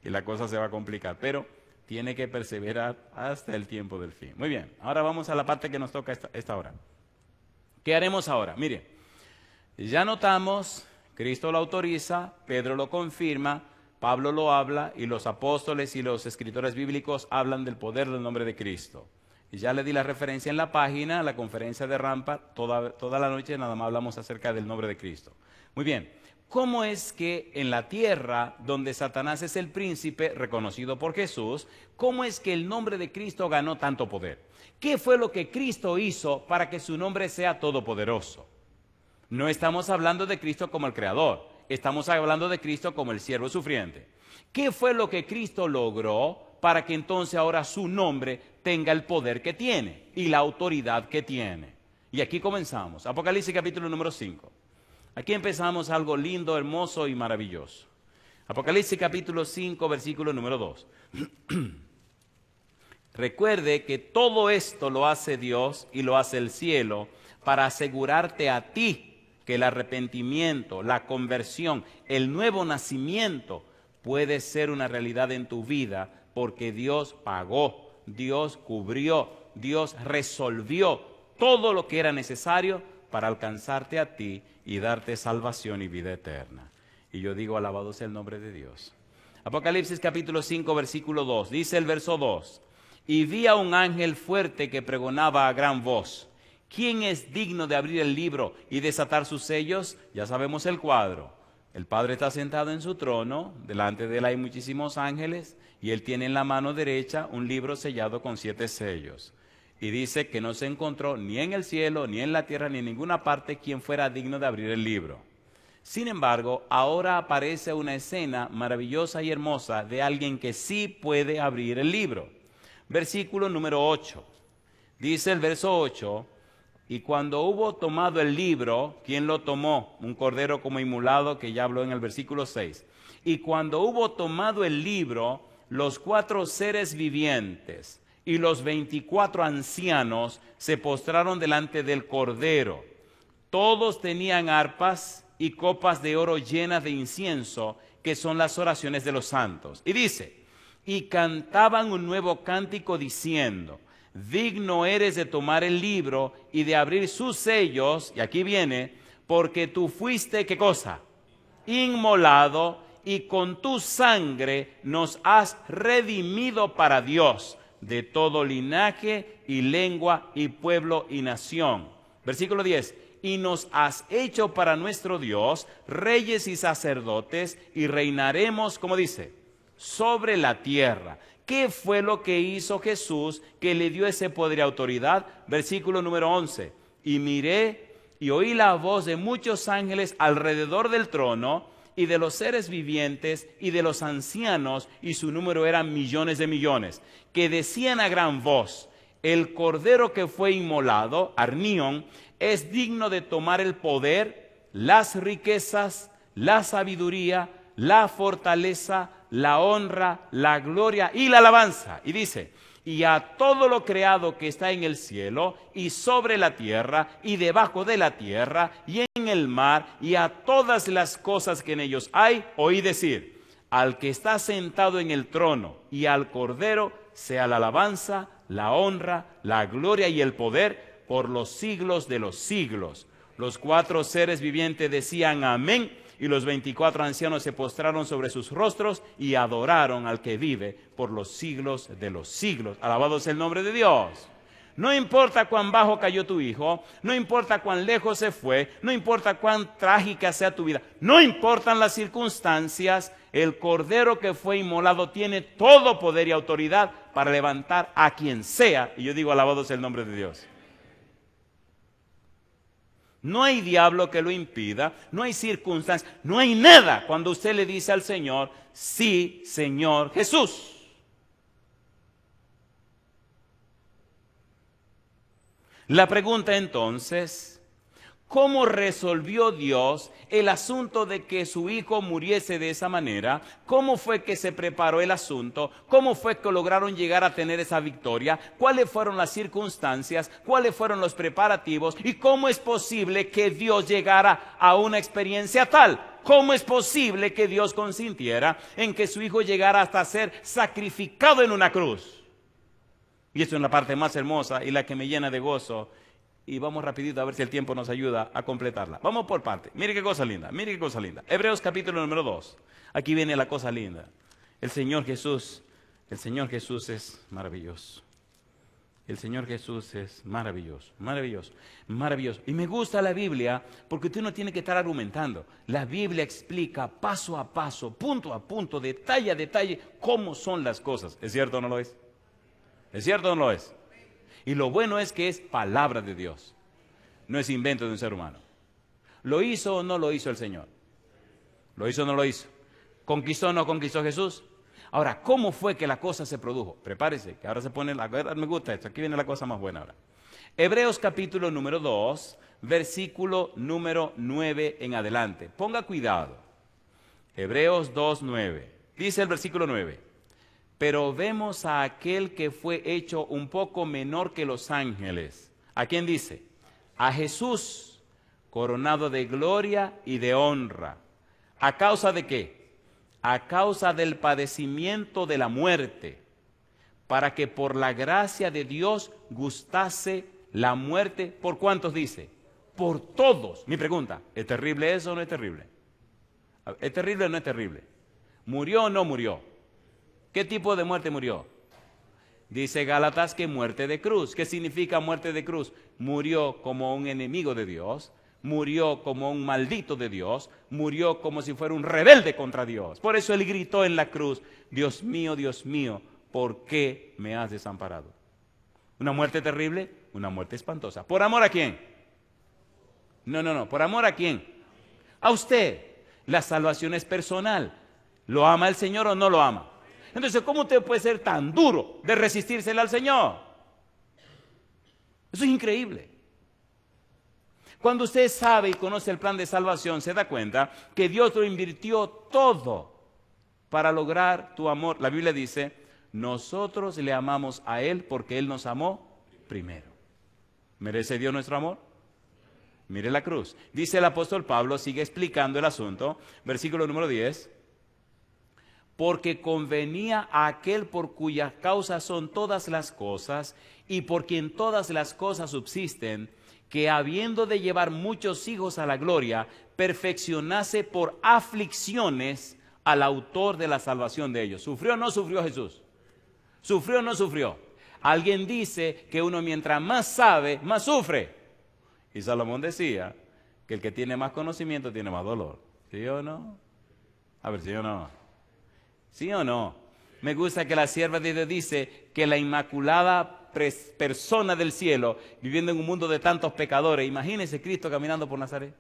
y la cosa se va a complicar, pero tiene que perseverar hasta el tiempo del fin. Muy bien, ahora vamos a la parte que nos toca esta hora. ¿Qué haremos ahora? Mire, ya notamos, Cristo lo autoriza, Pedro lo confirma, Pablo lo habla y los apóstoles y los escritores bíblicos hablan del poder del nombre de Cristo. Y ya le di la referencia en la página, la conferencia de Rampa, toda la noche nada más hablamos acerca del nombre de Cristo. Muy bien, ¿cómo es que en la tierra, donde Satanás es el príncipe reconocido por Jesús, cómo es que el nombre de Cristo ganó tanto poder? ¿Qué fue lo que Cristo hizo para que su nombre sea todopoderoso? No estamos hablando de Cristo como el creador, estamos hablando de Cristo como el siervo sufriente. ¿Qué fue lo que Cristo logró para que entonces ahora su nombre tenga el poder que tiene y la autoridad que tiene? Y aquí comenzamos, Apocalipsis capítulo número 5. Aquí empezamos algo lindo, hermoso y maravilloso. Apocalipsis capítulo 5, versículo número 2. Recuerde que todo esto lo hace Dios y lo hace el cielo para asegurarte a ti que el arrepentimiento, la conversión, el nuevo nacimiento puede ser una realidad en tu vida, porque Dios pagó, Dios cubrió, Dios resolvió todo lo que era necesario para alcanzarte a ti y darte salvación y vida eterna. Y yo digo, alabado sea el nombre de Dios. Apocalipsis capítulo 5, versículo 2, dice el verso 2, y vi a un ángel fuerte que pregonaba a gran voz, ¿quién es digno de abrir el libro y desatar sus sellos? Ya sabemos el cuadro. El Padre está sentado en su trono, delante de él hay muchísimos ángeles, y él tiene en la mano derecha un libro sellado con 7 sellos. Y dice que no se encontró ni en el cielo, ni en la tierra, ni en ninguna parte quien fuera digno de abrir el libro. Sin embargo, ahora aparece una escena maravillosa y hermosa de alguien que sí puede abrir el libro. Versículo número 8. Dice el verso 8, y cuando hubo tomado el libro, ¿quién lo tomó? Un cordero como inmolado, que ya habló en el versículo 6. Y cuando hubo tomado el libro, los 4 seres vivientes y los 24 ancianos se postraron delante del cordero. Todos tenían arpas y copas de oro llenas de incienso, que son las oraciones de los santos. Y dice, y cantaban un nuevo cántico diciendo, digno eres de tomar el libro y de abrir sus sellos, y aquí viene, porque tú fuiste, ¿qué cosa? Inmolado, y con tu sangre nos has redimido para Dios de todo linaje y lengua y pueblo y nación. Versículo 10. Y nos has hecho para nuestro Dios reyes y sacerdotes, y reinaremos, como dice, sobre la tierra. ¿Qué fue lo que hizo Jesús que le dio ese poder y autoridad? Versículo número 11. Y miré y oí la voz de muchos ángeles alrededor del trono, y de los seres vivientes y de los ancianos, y su número eran millones de millones, que decían a gran voz: el cordero que fue inmolado, Arnión, es digno de tomar el poder, las riquezas, la sabiduría, la fortaleza, la honra, la gloria y la alabanza. Y dice: y a todo lo creado que está en el cielo y sobre la tierra y debajo de la tierra y en el mar, y a todas las cosas que en ellos hay, oí decir: al que está sentado en el trono y al Cordero sea la alabanza, la honra, la gloria y el poder por los siglos de los siglos. Los 4 seres vivientes decían amén, y los 24 ancianos se postraron sobre sus rostros y adoraron al que vive por los siglos de los siglos. Alabado sea el nombre de Dios. No importa cuán bajo cayó tu hijo, no importa cuán lejos se fue, no importa cuán trágica sea tu vida, no importan las circunstancias, el Cordero que fue inmolado tiene todo poder y autoridad para levantar a quien sea. Y yo digo, alabado sea el nombre de Dios. No hay diablo que lo impida, no hay circunstancia, no hay nada cuando usted le dice al Señor: sí, Señor Jesús. La pregunta entonces, ¿cómo resolvió Dios el asunto de que su hijo muriese de esa manera? ¿Cómo fue que se preparó el asunto? ¿Cómo fue que lograron llegar a tener esa victoria? ¿Cuáles fueron las circunstancias? ¿Cuáles fueron los preparativos? ¿Y cómo es posible que Dios llegara a una experiencia tal? ¿Cómo es posible que Dios consintiera en que su hijo llegara hasta ser sacrificado en una cruz? Y esa es la parte más hermosa y la que me llena de gozo. Y vamos rapidito a ver si el tiempo nos ayuda a completarla. Vamos por parte. Mire qué cosa linda, mire qué cosa linda. Hebreos capítulo número 2. Aquí viene la cosa linda. El Señor Jesús es maravilloso. El Señor Jesús es maravilloso, maravilloso, maravilloso. Y me gusta la Biblia porque usted no tiene que estar argumentando. La Biblia explica paso a paso, punto a punto, detalle a detalle, cómo son las cosas. ¿Es cierto o no lo es? ¿Es cierto o no lo es? Y lo bueno es que es palabra de Dios. No es invento de un ser humano. ¿Lo hizo o no lo hizo el Señor? ¿Lo hizo o no lo hizo? ¿Conquistó o no conquistó Jesús? Ahora, ¿cómo fue que la cosa se produjo? Prepárese, que ahora se pone la... Me gusta esto, aquí viene la cosa más buena ahora. Hebreos capítulo número 2, versículo número 9 en adelante. Ponga cuidado. Hebreos 2, 9. Dice el versículo 9. Pero vemos a aquel que fue hecho un poco menor que los ángeles. ¿A quién dice? A Jesús, coronado de gloria y de honra. ¿A causa de qué? A causa del padecimiento de la muerte, para que por la gracia de Dios gustase la muerte. ¿Por cuántos dice? Por todos. Mi pregunta, ¿es terrible eso o no es terrible? ¿Es terrible o no es terrible? ¿Murió o no murió? ¿Qué tipo de muerte murió? Dice Gálatas que muerte de cruz. ¿Qué significa muerte de cruz? Murió como un enemigo de Dios, murió como un maldito de Dios, murió como si fuera un rebelde contra Dios. Por eso él gritó en la cruz: Dios mío, ¿por qué me has desamparado? ¿Una muerte terrible? Una muerte espantosa. ¿Por amor a quién? No. ¿Por amor a quién? A usted. La salvación es personal. ¿Lo ama el Señor o no lo ama? Entonces, ¿cómo usted puede ser tan duro de resistírsele al Señor? Eso es increíble. Cuando usted sabe y conoce el plan de salvación, se da cuenta que Dios lo invirtió todo para lograr tu amor. La Biblia dice: nosotros le amamos a Él porque Él nos amó primero. ¿Merece Dios nuestro amor? Mire la cruz. Dice el apóstol Pablo, sigue explicando el asunto, versículo número 10. porque convenía a aquel por cuya causa son todas las cosas, y por quien todas las cosas subsisten, que habiendo de llevar muchos hijos a la gloria, perfeccionase por aflicciones al autor de la salvación de ellos. ¿Sufrió o no sufrió Jesús? ¿Sufrió o no sufrió? Alguien dice que uno mientras más sabe, más sufre. Y Salomón decía que el que tiene más conocimiento tiene más dolor. ¿Sí o no? A ver, ¿sí o no? ¿Sí o no? Me gusta que la sierva de Dios dice que la inmaculada persona del cielo, viviendo en un mundo de tantos pecadores, imagínense Cristo caminando por Nazaret.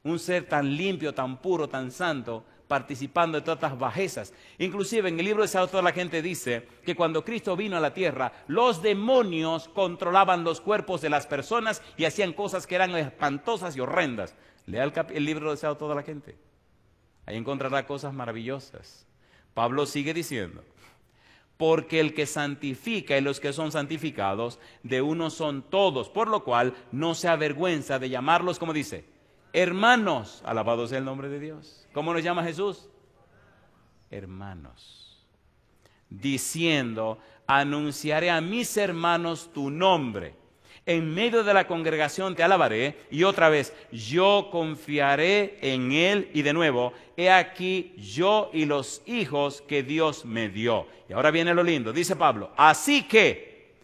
Un ser tan limpio, tan puro, tan santo, participando de todas estas bajezas. Inclusive en el libro de San toda la gente dice que cuando Cristo vino a la tierra, los demonios controlaban los cuerpos de las personas y hacían cosas que eran espantosas y horrendas. Lea el libro de San toda la gente. Ahí encontrará cosas maravillosas. Pablo sigue diciendo, porque el que santifica y los que son santificados, de uno son todos, por lo cual no se avergüenza de llamarlos, como dice, hermanos. Alabado sea el nombre de Dios. ¿Cómo nos llama Jesús? Hermanos. Diciendo, anunciaré a mis hermanos tu nombre. En medio de la congregación te alabaré. Y otra vez, yo confiaré en él. Y de nuevo, he aquí yo y los hijos que Dios me dio. Y ahora viene lo lindo, dice Pablo, así que,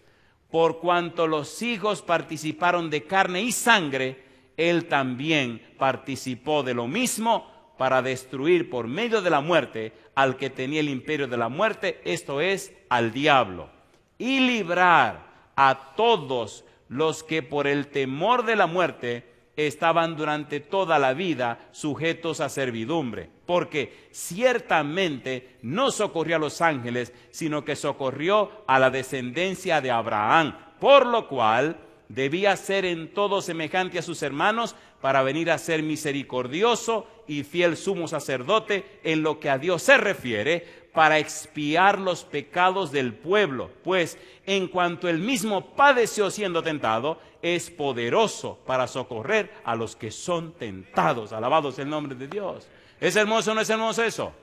por cuanto los hijos participaron de carne y sangre, él también participó de lo mismo para destruir por medio de la muerte al que tenía el imperio de la muerte, esto es, al diablo, y librar a todos los que por el temor de la muerte estaban durante toda la vida sujetos a servidumbre, porque ciertamente no socorrió a los ángeles, sino que socorrió a la descendencia de Abraham, por lo cual debía ser en todo semejante a sus hermanos para venir a ser misericordioso y fiel sumo sacerdote en lo que a Dios se refiere, para expiar los pecados del pueblo, pues en cuanto él mismo padeció siendo tentado, es poderoso para socorrer a los que son tentados. Alabado sea el nombre de Dios. ¿Es hermoso o no es hermoso eso?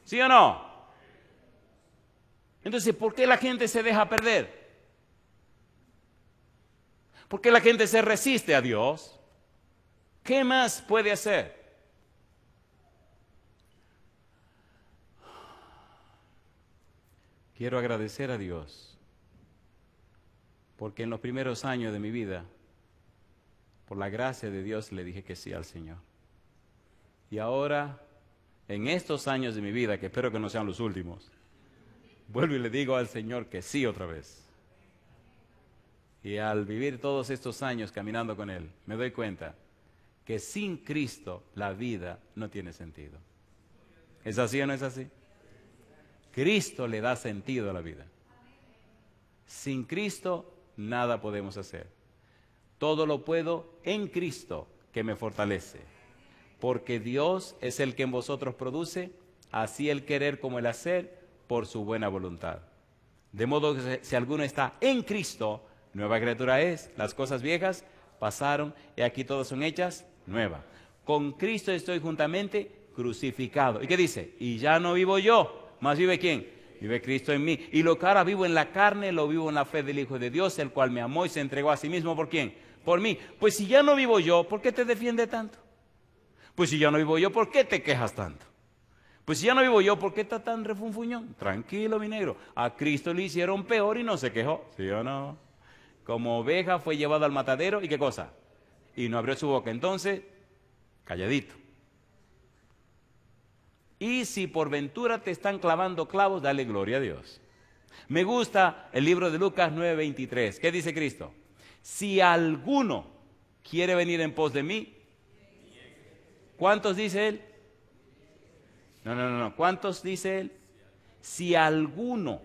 ¿Sí o no? Entonces, ¿por qué la gente se deja perder? ¿Por qué la gente se resiste a Dios? ¿Qué más puede hacer? Quiero agradecer a Dios, porque en los primeros años de mi vida, por la gracia de Dios, le dije que sí al Señor. Y ahora, en estos años de mi vida, que espero que no sean los últimos, vuelvo y le digo al Señor que sí otra vez. Y al vivir todos estos años caminando con Él, me doy cuenta que sin Cristo la vida no tiene sentido. ¿Es así o no es así? Cristo le da sentido a la vida. Sin Cristo nada podemos hacer. Todo lo puedo en Cristo que me fortalece. Porque Dios es el que en vosotros produce, así el querer como el hacer, por su buena voluntad. De modo que si alguno está en Cristo, nueva criatura es. Las cosas viejas pasaron y aquí todas son hechas nuevas. Con Cristo estoy juntamente crucificado. ¿Y qué dice? Y ya no vivo yo. ¿Más vive quién? Vive Cristo en mí. Y lo que ahora vivo en la carne, lo vivo en la fe del Hijo de Dios, el cual me amó y se entregó a sí mismo. ¿Por quién? Por mí. Pues si ya no vivo yo, ¿por qué te defiende tanto? Pues si ya no vivo yo, ¿por qué te quejas tanto? Pues si ya no vivo yo, ¿por qué estás tan refunfuñón? Tranquilo, mi negro. A Cristo le hicieron peor y no se quejó. ¿Sí o no? Como oveja fue llevado al matadero, ¿y qué cosa? Y no abrió su boca. Entonces, calladito. Y si por ventura te están clavando clavos, dale gloria a Dios. Me gusta el libro de Lucas 9:23. ¿Qué dice Cristo? Si alguno quiere venir en pos de mí, ¿cuántos dice Él? No. ¿Cuántos dice Él? Si alguno.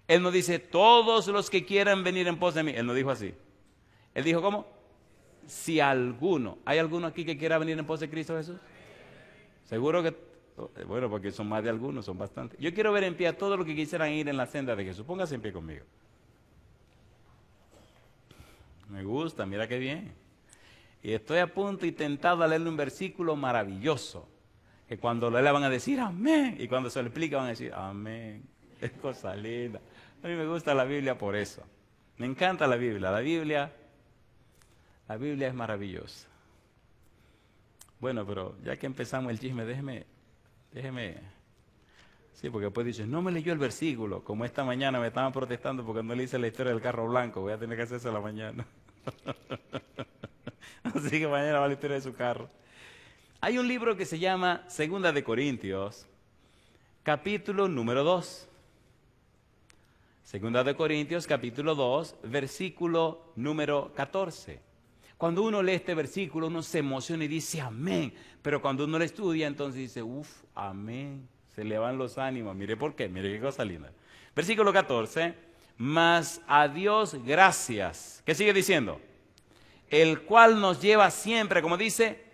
Él no dice todos los que quieran venir en pos de mí. Él no dijo así. Él dijo ¿cómo? Si alguno. ¿Hay alguno aquí que quiera venir en pos de Cristo Jesús? Seguro que... Bueno, porque son más de algunos, son bastantes. Yo quiero ver en pie a todos los que quisieran ir en la senda de Jesús. Póngase en pie conmigo. Me gusta, mira qué bien. Y estoy a punto y tentado a leerle un versículo maravilloso. que cuando lo lean van a decir amén, y cuando se lo explica van a decir amén. Es cosa linda. A mí me gusta la Biblia por eso. Me encanta la Biblia. La Biblia es maravillosa. Bueno, pero ya que empezamos el chisme, déjeme. Sí, porque después dices, no me leyó el versículo. Como esta mañana me estaban protestando porque no le hice la historia del carro blanco. Voy a tener que hacerse la mañana. Así que mañana va la historia de su carro. Hay un libro que se llama Segunda de Corintios, capítulo número 2. Segunda de Corintios, capítulo 2, versículo número 14. Cuando uno lee este versículo, uno se emociona y dice amén. Pero cuando uno lo estudia, entonces dice, amén. Se le van los ánimos. Mire por qué, mire qué cosa linda. Versículo 14, mas a Dios gracias. ¿Qué sigue diciendo? El cual nos lleva siempre, como dice,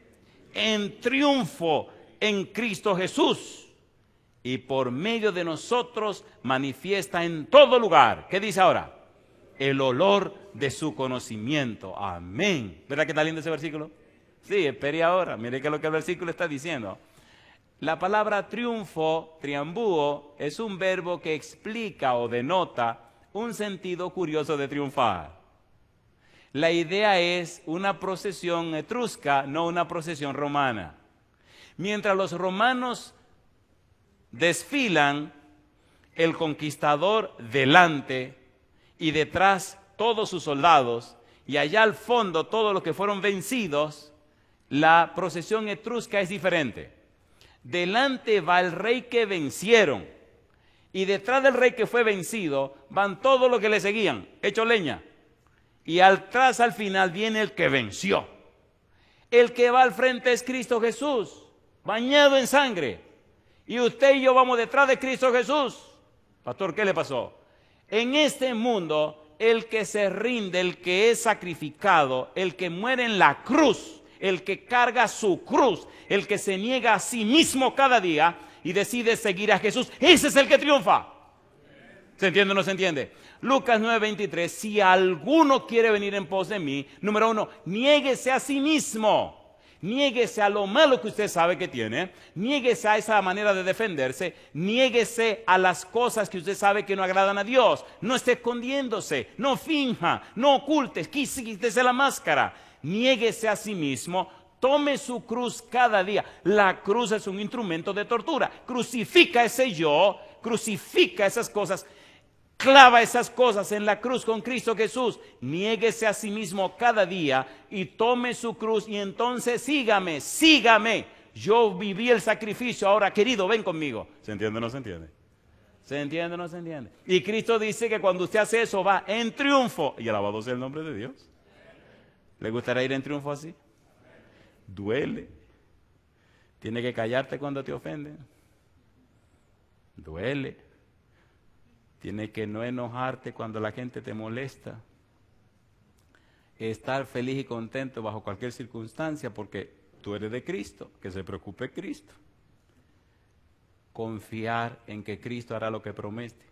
en triunfo en Cristo Jesús. Y por medio de nosotros manifiesta en todo lugar. ¿Qué dice ahora? El olor de su conocimiento. Amén. ¿Verdad que está lindo ese versículo? Sí, espere ahora. Mire qué es lo que el versículo está diciendo. La palabra triunfo, triambúo, es un verbo que explica o denota un sentido curioso de triunfar. La idea es una procesión etrusca, no una procesión romana. Mientras los romanos desfilan, el conquistador delante y detrás todos sus soldados, y allá al fondo todos los que fueron vencidos, la procesión etrusca es diferente. Delante va el rey que vencieron, y detrás del rey que fue vencido van todos los que le seguían, hecho leña. Y atrás al final viene el que venció. El que va al frente es Cristo Jesús, bañado en sangre. Y usted y yo vamos detrás de Cristo Jesús. Pastor, ¿qué le pasó? En este mundo, el que se rinde, el que es sacrificado, el que muere en la cruz, el que carga su cruz, el que se niega a sí mismo cada día y decide seguir a Jesús, ese es el que triunfa. ¿Se entiende o no se entiende? Lucas 9:23, si alguno quiere venir en pos de mí, número 1, niéguese a sí mismo. Niéguese a lo malo que usted sabe que tiene, niéguese a esa manera de defenderse, niéguese a las cosas que usted sabe que no agradan a Dios. No esté escondiéndose, no finja, no oculte, quítese la máscara. Niéguese a sí mismo, tome su cruz cada día. La cruz es un instrumento de tortura. Crucifica ese yo, crucifica esas cosas. Clava esas cosas en la cruz con Cristo Jesús. Niéguese a sí mismo cada día y tome su cruz y entonces sígame, sígame. Yo viví el sacrificio, ahora querido, ven conmigo. ¿Se entiende o no se entiende? ¿Se entiende o no se entiende? Y Cristo dice que cuando usted hace eso va en triunfo. Y alabado sea el nombre de Dios. ¿Le gustaría ir en triunfo así? Duele. Tiene que callarte cuando te ofenden. Duele. Tienes que no enojarte cuando la gente te molesta. Estar feliz y contento bajo cualquier circunstancia porque tú eres de Cristo, que se preocupe Cristo. Confiar en que Cristo hará lo que promete.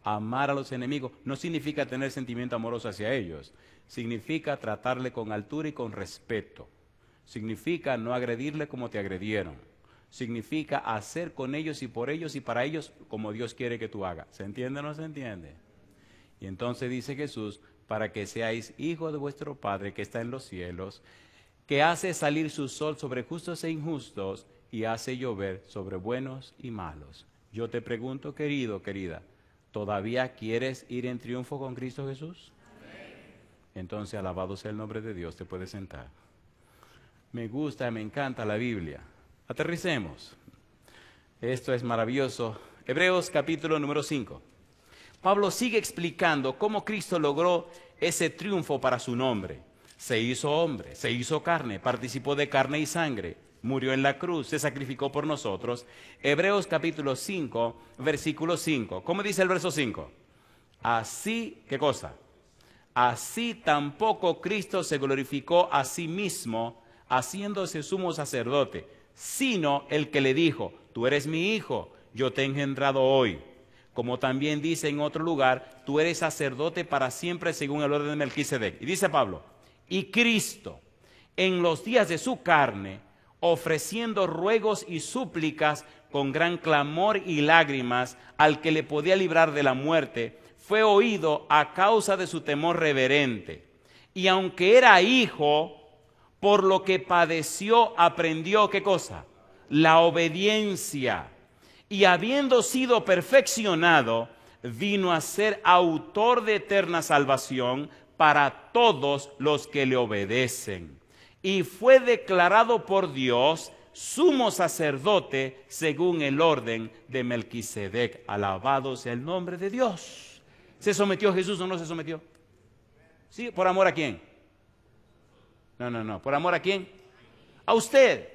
Amar a los enemigos no significa tener sentimiento amoroso hacia ellos. Significa tratarle con altura y con respeto. Significa no agredirle como te agredieron. Significa hacer con ellos y por ellos y para ellos como Dios quiere que tú hagas. ¿Se entiende o no se entiende? Y entonces dice Jesús, para que seáis hijos de vuestro Padre que está en los cielos, que hace salir su sol sobre justos e injustos y hace llover sobre buenos y malos. Yo te pregunto, querido, querida, ¿todavía quieres ir en triunfo con Cristo Jesús? Entonces, alabado sea el nombre de Dios, te puedes sentar. Me gusta, me encanta la Biblia. Aterricemos. Esto es maravilloso. Hebreos capítulo número 5. Pablo sigue explicando cómo Cristo logró ese triunfo para su nombre. Se hizo hombre, se hizo carne, participó de carne y sangre, murió en la cruz, se sacrificó por nosotros. Hebreos capítulo 5, versículo 5. ¿Cómo dice el verso 5? Así, ¿qué cosa? Así tampoco Cristo se glorificó a sí mismo, haciéndose sumo sacerdote, sino el que le dijo, tú eres mi hijo, yo te he engendrado hoy. Como también dice en otro lugar, tú eres sacerdote para siempre según el orden de Melquisedec. Y dice Pablo, y Cristo, en los días de su carne, ofreciendo ruegos y súplicas con gran clamor y lágrimas al que le podía librar de la muerte, fue oído a causa de su temor reverente. Y aunque era hijo, por lo que padeció, aprendió, ¿qué cosa? La obediencia. Y habiendo sido perfeccionado, vino a ser autor de eterna salvación para todos los que le obedecen. Y fue declarado por Dios sumo sacerdote según el orden de Melquisedec. Alabado sea el nombre de Dios. ¿Se sometió Jesús o no se sometió? ¿Sí? ¿Por amor a quién? No. ¿Por amor a quién? A usted.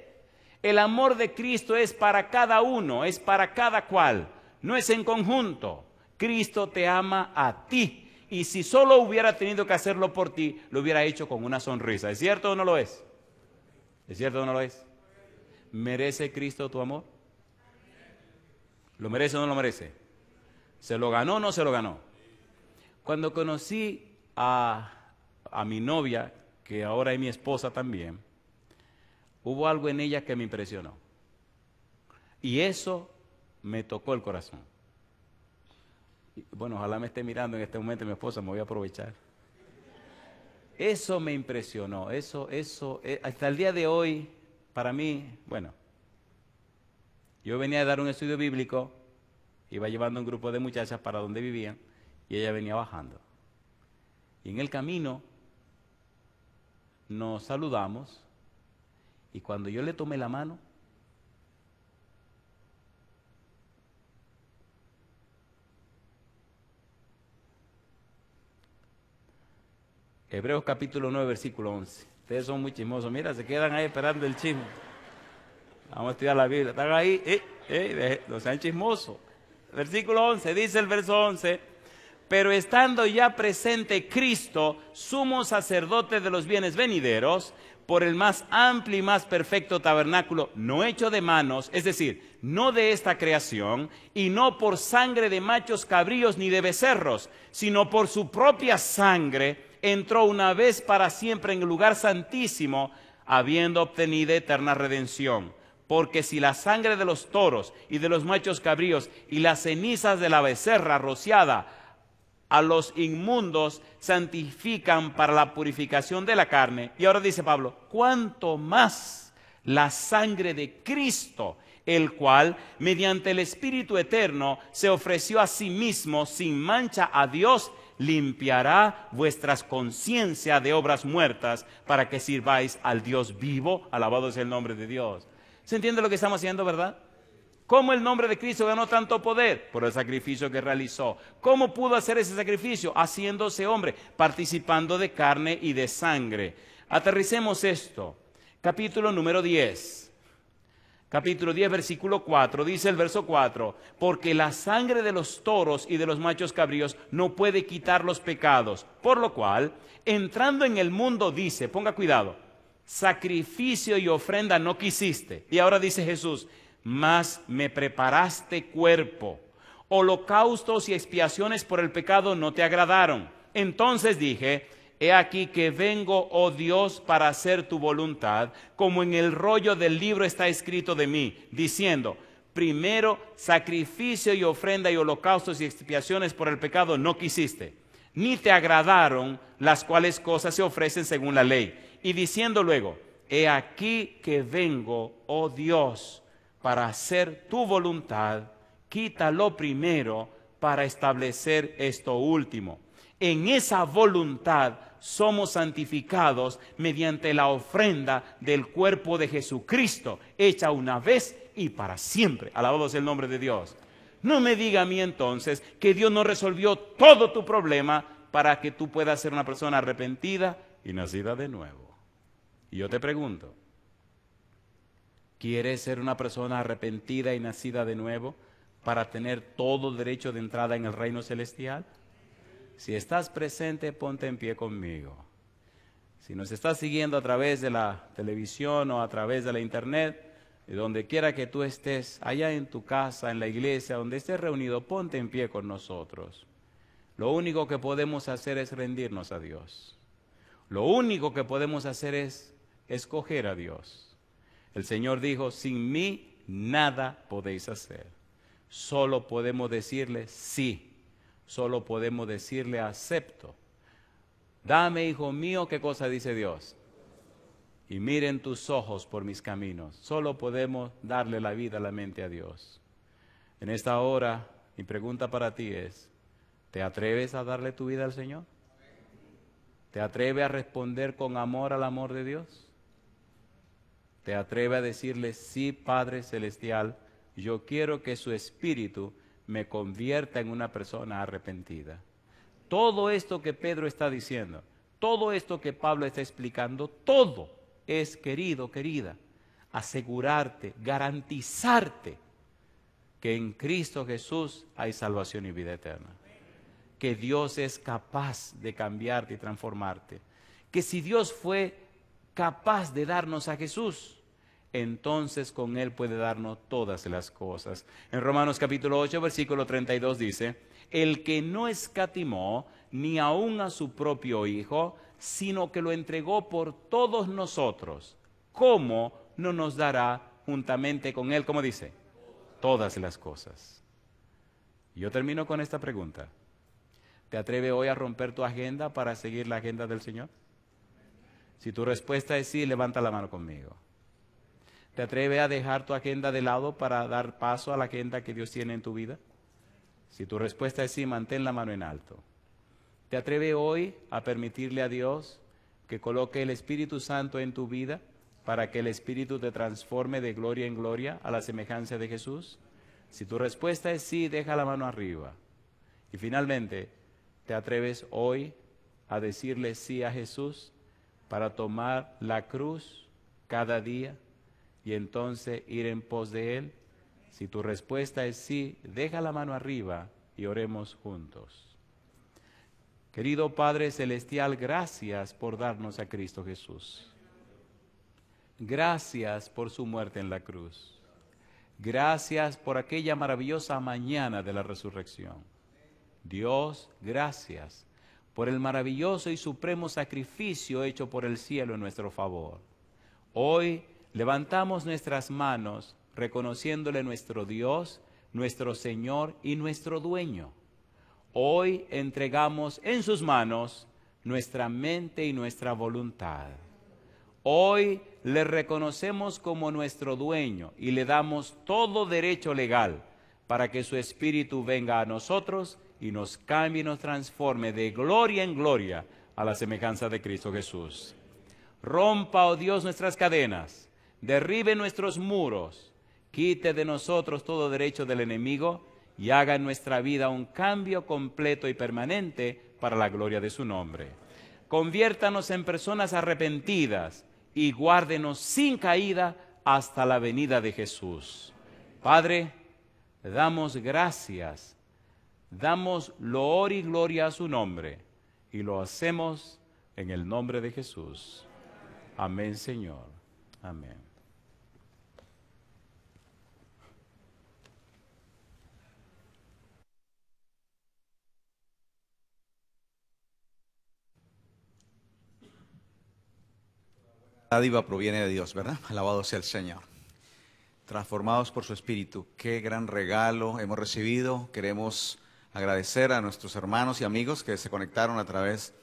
El amor de Cristo es para cada uno, es para cada cual. No es en conjunto. Cristo te ama a ti. Y si solo hubiera tenido que hacerlo por ti, lo hubiera hecho con una sonrisa. ¿Es cierto o no lo es? ¿Es cierto o no lo es? ¿Merece Cristo tu amor? ¿Lo merece o no lo merece? ¿Se lo ganó o no se lo ganó? Cuando conocí a mi novia, que ahora es mi esposa también, hubo algo en ella que me impresionó. Y eso me tocó el corazón. Bueno, ojalá me esté mirando en este momento mi esposa, me voy a aprovechar. Eso me impresionó, eso, hasta el día de hoy, para mí, bueno, yo venía a dar un estudio bíblico, iba llevando un grupo de muchachas para donde vivían, y ella venía bajando. Y en el camino nos saludamos, y cuando yo le tomé la mano, Hebreos capítulo 9, versículo 11. Ustedes son muy chismosos. Mira, se quedan ahí esperando el chisme. Vamos a estudiar la Biblia. Están ahí, no sean chismosos. Versículo 11, dice el verso 11. Pero estando ya presente Cristo, sumo sacerdote de los bienes venideros, por el más amplio y más perfecto tabernáculo, no hecho de manos, es decir, no de esta creación, y no por sangre de machos cabríos ni de becerros, sino por su propia sangre, entró una vez para siempre en el lugar santísimo, habiendo obtenido eterna redención. Porque si la sangre de los toros y de los machos cabríos y las cenizas de la becerra rociada a los inmundos santifican para la purificación de la carne, y ahora dice Pablo, cuánto más la sangre de Cristo, el cual mediante el Espíritu eterno se ofreció a sí mismo sin mancha a Dios, limpiará vuestras conciencias de obras muertas para que sirváis al Dios vivo. Alabado sea el nombre de Dios. ¿Se entiende lo que estamos haciendo, verdad? ¿Cómo el nombre de Cristo ganó tanto poder? Por el sacrificio que realizó. ¿Cómo pudo hacer ese sacrificio? Haciéndose hombre, participando de carne y de sangre. Aterricemos esto. Capítulo número 10. Capítulo 10, versículo 4, dice el verso 4, porque la sangre de los toros y de los machos cabríos no puede quitar los pecados, por lo cual, entrando en el mundo, dice, ponga cuidado, sacrificio y ofrenda no quisiste. Y ahora dice Jesús, mas me preparaste cuerpo, holocaustos y expiaciones por el pecado no te agradaron. Entonces dije, he aquí que vengo, oh Dios, para hacer tu voluntad, como en el rollo del libro está escrito de mí, diciendo, primero sacrificio y ofrenda y holocaustos y expiaciones por el pecado no quisiste, ni te agradaron, las cuales cosas se ofrecen según la ley. Y diciendo luego, he aquí que vengo, oh Dios, para hacer tu voluntad, quítalo primero para establecer esto último. En esa voluntad somos santificados mediante la ofrenda del cuerpo de Jesucristo, hecha una vez y para siempre. Alabado sea el nombre de Dios. No me diga a mí entonces que Dios no resolvió todo tu problema para que tú puedas ser una persona arrepentida y nacida de nuevo. Y yo te pregunto, ¿quieres ser una persona arrepentida y nacida de nuevo para tener todo derecho de entrada en el reino celestial? Si estás presente, ponte en pie conmigo. Si nos estás siguiendo a través de la televisión o a través de la internet, de donde quiera que tú estés, allá en tu casa, en la iglesia, donde estés reunido, ponte en pie con nosotros. Lo único que podemos hacer es rendirnos a Dios. Lo único que podemos hacer es escoger a Dios. El Señor dijo, sin mí nada podéis hacer. Solo podemos decirle sí, solo podemos decirle acepto. Dame, hijo mío, ¿qué cosa dice Dios? Y miren tus ojos por mis caminos. Solo podemos darle la vida, la mente a Dios. En esta hora, mi pregunta para ti es, ¿te atreves a darle tu vida al Señor? ¿Te atreves a responder con amor al amor de Dios? ¿Te atreves a decirle, sí, Padre Celestial, yo quiero que su Espíritu me convierta en una persona arrepentida? Todo esto que Pedro está diciendo, todo esto que Pablo está explicando, todo es, querido, querida, asegurarte, garantizarte que en Cristo Jesús hay salvación y vida eterna. Que Dios es capaz de cambiarte y transformarte. Que si Dios fue capaz de darnos a Jesús, entonces con Él puede darnos todas las cosas. En Romanos capítulo 8, versículo 32 dice, el que no escatimó ni aun a su propio Hijo, sino que lo entregó por todos nosotros, ¿cómo no nos dará juntamente con Él, como dice, todas las cosas? Yo termino con esta pregunta. ¿Te atreves hoy a romper tu agenda para seguir la agenda del Señor? Si tu respuesta es sí, levanta la mano conmigo. ¿Te atreves a dejar tu agenda de lado para dar paso a la agenda que Dios tiene en tu vida? Si tu respuesta es sí, mantén la mano en alto. ¿Te atreves hoy a permitirle a Dios que coloque el Espíritu Santo en tu vida para que el Espíritu te transforme de gloria en gloria a la semejanza de Jesús? Si tu respuesta es sí, deja la mano arriba. Y finalmente, ¿te atreves hoy a decirle sí a Jesús para tomar la cruz cada día y entonces ir en pos de Él? Si tu respuesta es sí, deja la mano arriba y oremos juntos. Querido Padre Celestial, gracias por darnos a Cristo Jesús. Gracias por su muerte en la cruz. Gracias por aquella maravillosa mañana de la resurrección. Dios, gracias por el maravilloso y supremo sacrificio hecho por el cielo en nuestro favor. Hoy levantamos nuestras manos reconociéndole nuestro Dios, nuestro Señor y nuestro dueño. Hoy entregamos en sus manos nuestra mente y nuestra voluntad. Hoy le reconocemos como nuestro dueño y le damos todo derecho legal para que su Espíritu venga a nosotros y nos cambie y nos transforme de gloria en gloria a la semejanza de Cristo Jesús. Rompa, oh Dios, nuestras cadenas, derribe nuestros muros, quite de nosotros todo derecho del enemigo y haga en nuestra vida un cambio completo y permanente para la gloria de su nombre. Conviértanos en personas arrepentidas y guárdenos sin caída hasta la venida de Jesús. Padre, damos gracias, damos loor y gloria a su nombre y lo hacemos en el nombre de Jesús. Amén, Señor. Amén. La dádiva proviene de Dios, ¿verdad? Alabado sea el Señor. Transformados por su Espíritu. Qué gran regalo hemos recibido. Queremos agradecer a nuestros hermanos y amigos que se conectaron a través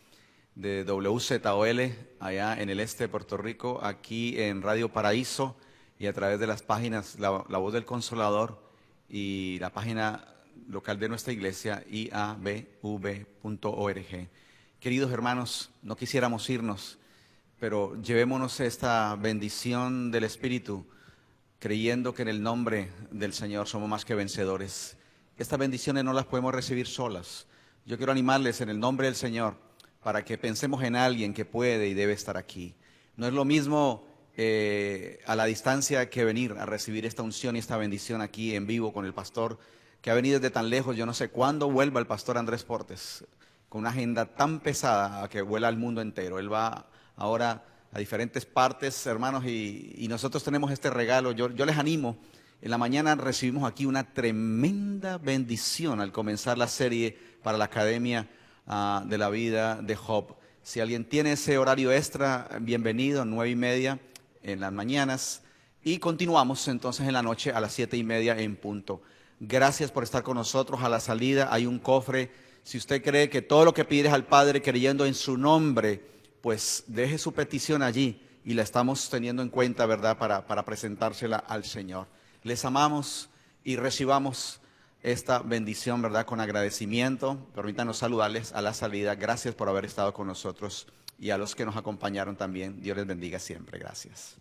de WZOL allá en el este de Puerto Rico, aquí en Radio Paraíso y a través de las páginas La Voz del Consolador y la página local de nuestra iglesia, iabv.org. Queridos hermanos, no quisiéramos irnos, pero llevémonos esta bendición del Espíritu, creyendo que en el nombre del Señor somos más que vencedores. Estas bendiciones no las podemos recibir solas. Yo quiero animarles en el nombre del Señor para que pensemos en alguien que puede y debe estar aquí. No es lo mismo a la distancia que venir a recibir esta unción y esta bendición aquí en vivo con el pastor que ha venido desde tan lejos. Yo no sé cuándo vuelva el pastor Andrés Portes, con una agenda tan pesada que vuela al mundo entero. Él va ahora a diferentes partes, hermanos, y nosotros tenemos este regalo. Yo les animo. En la mañana recibimos aquí una tremenda bendición al comenzar la serie para la Academia de la Vida de Job. Si alguien tiene ese horario extra, bienvenido, 9:30 en las mañanas. y continuamos entonces en la noche a las 7:30 en punto. Gracias por estar con nosotros. A la salida hay un cofre. Si usted cree que todo lo que pides al Padre creyendo en su nombre, pues deje su petición allí y la estamos teniendo en cuenta, ¿verdad?, para presentársela al Señor. Les amamos y recibamos esta bendición, ¿verdad?, con agradecimiento. Permítanos saludarles a la salida. Gracias por haber estado con nosotros y a los que nos acompañaron también. Dios les bendiga siempre. Gracias.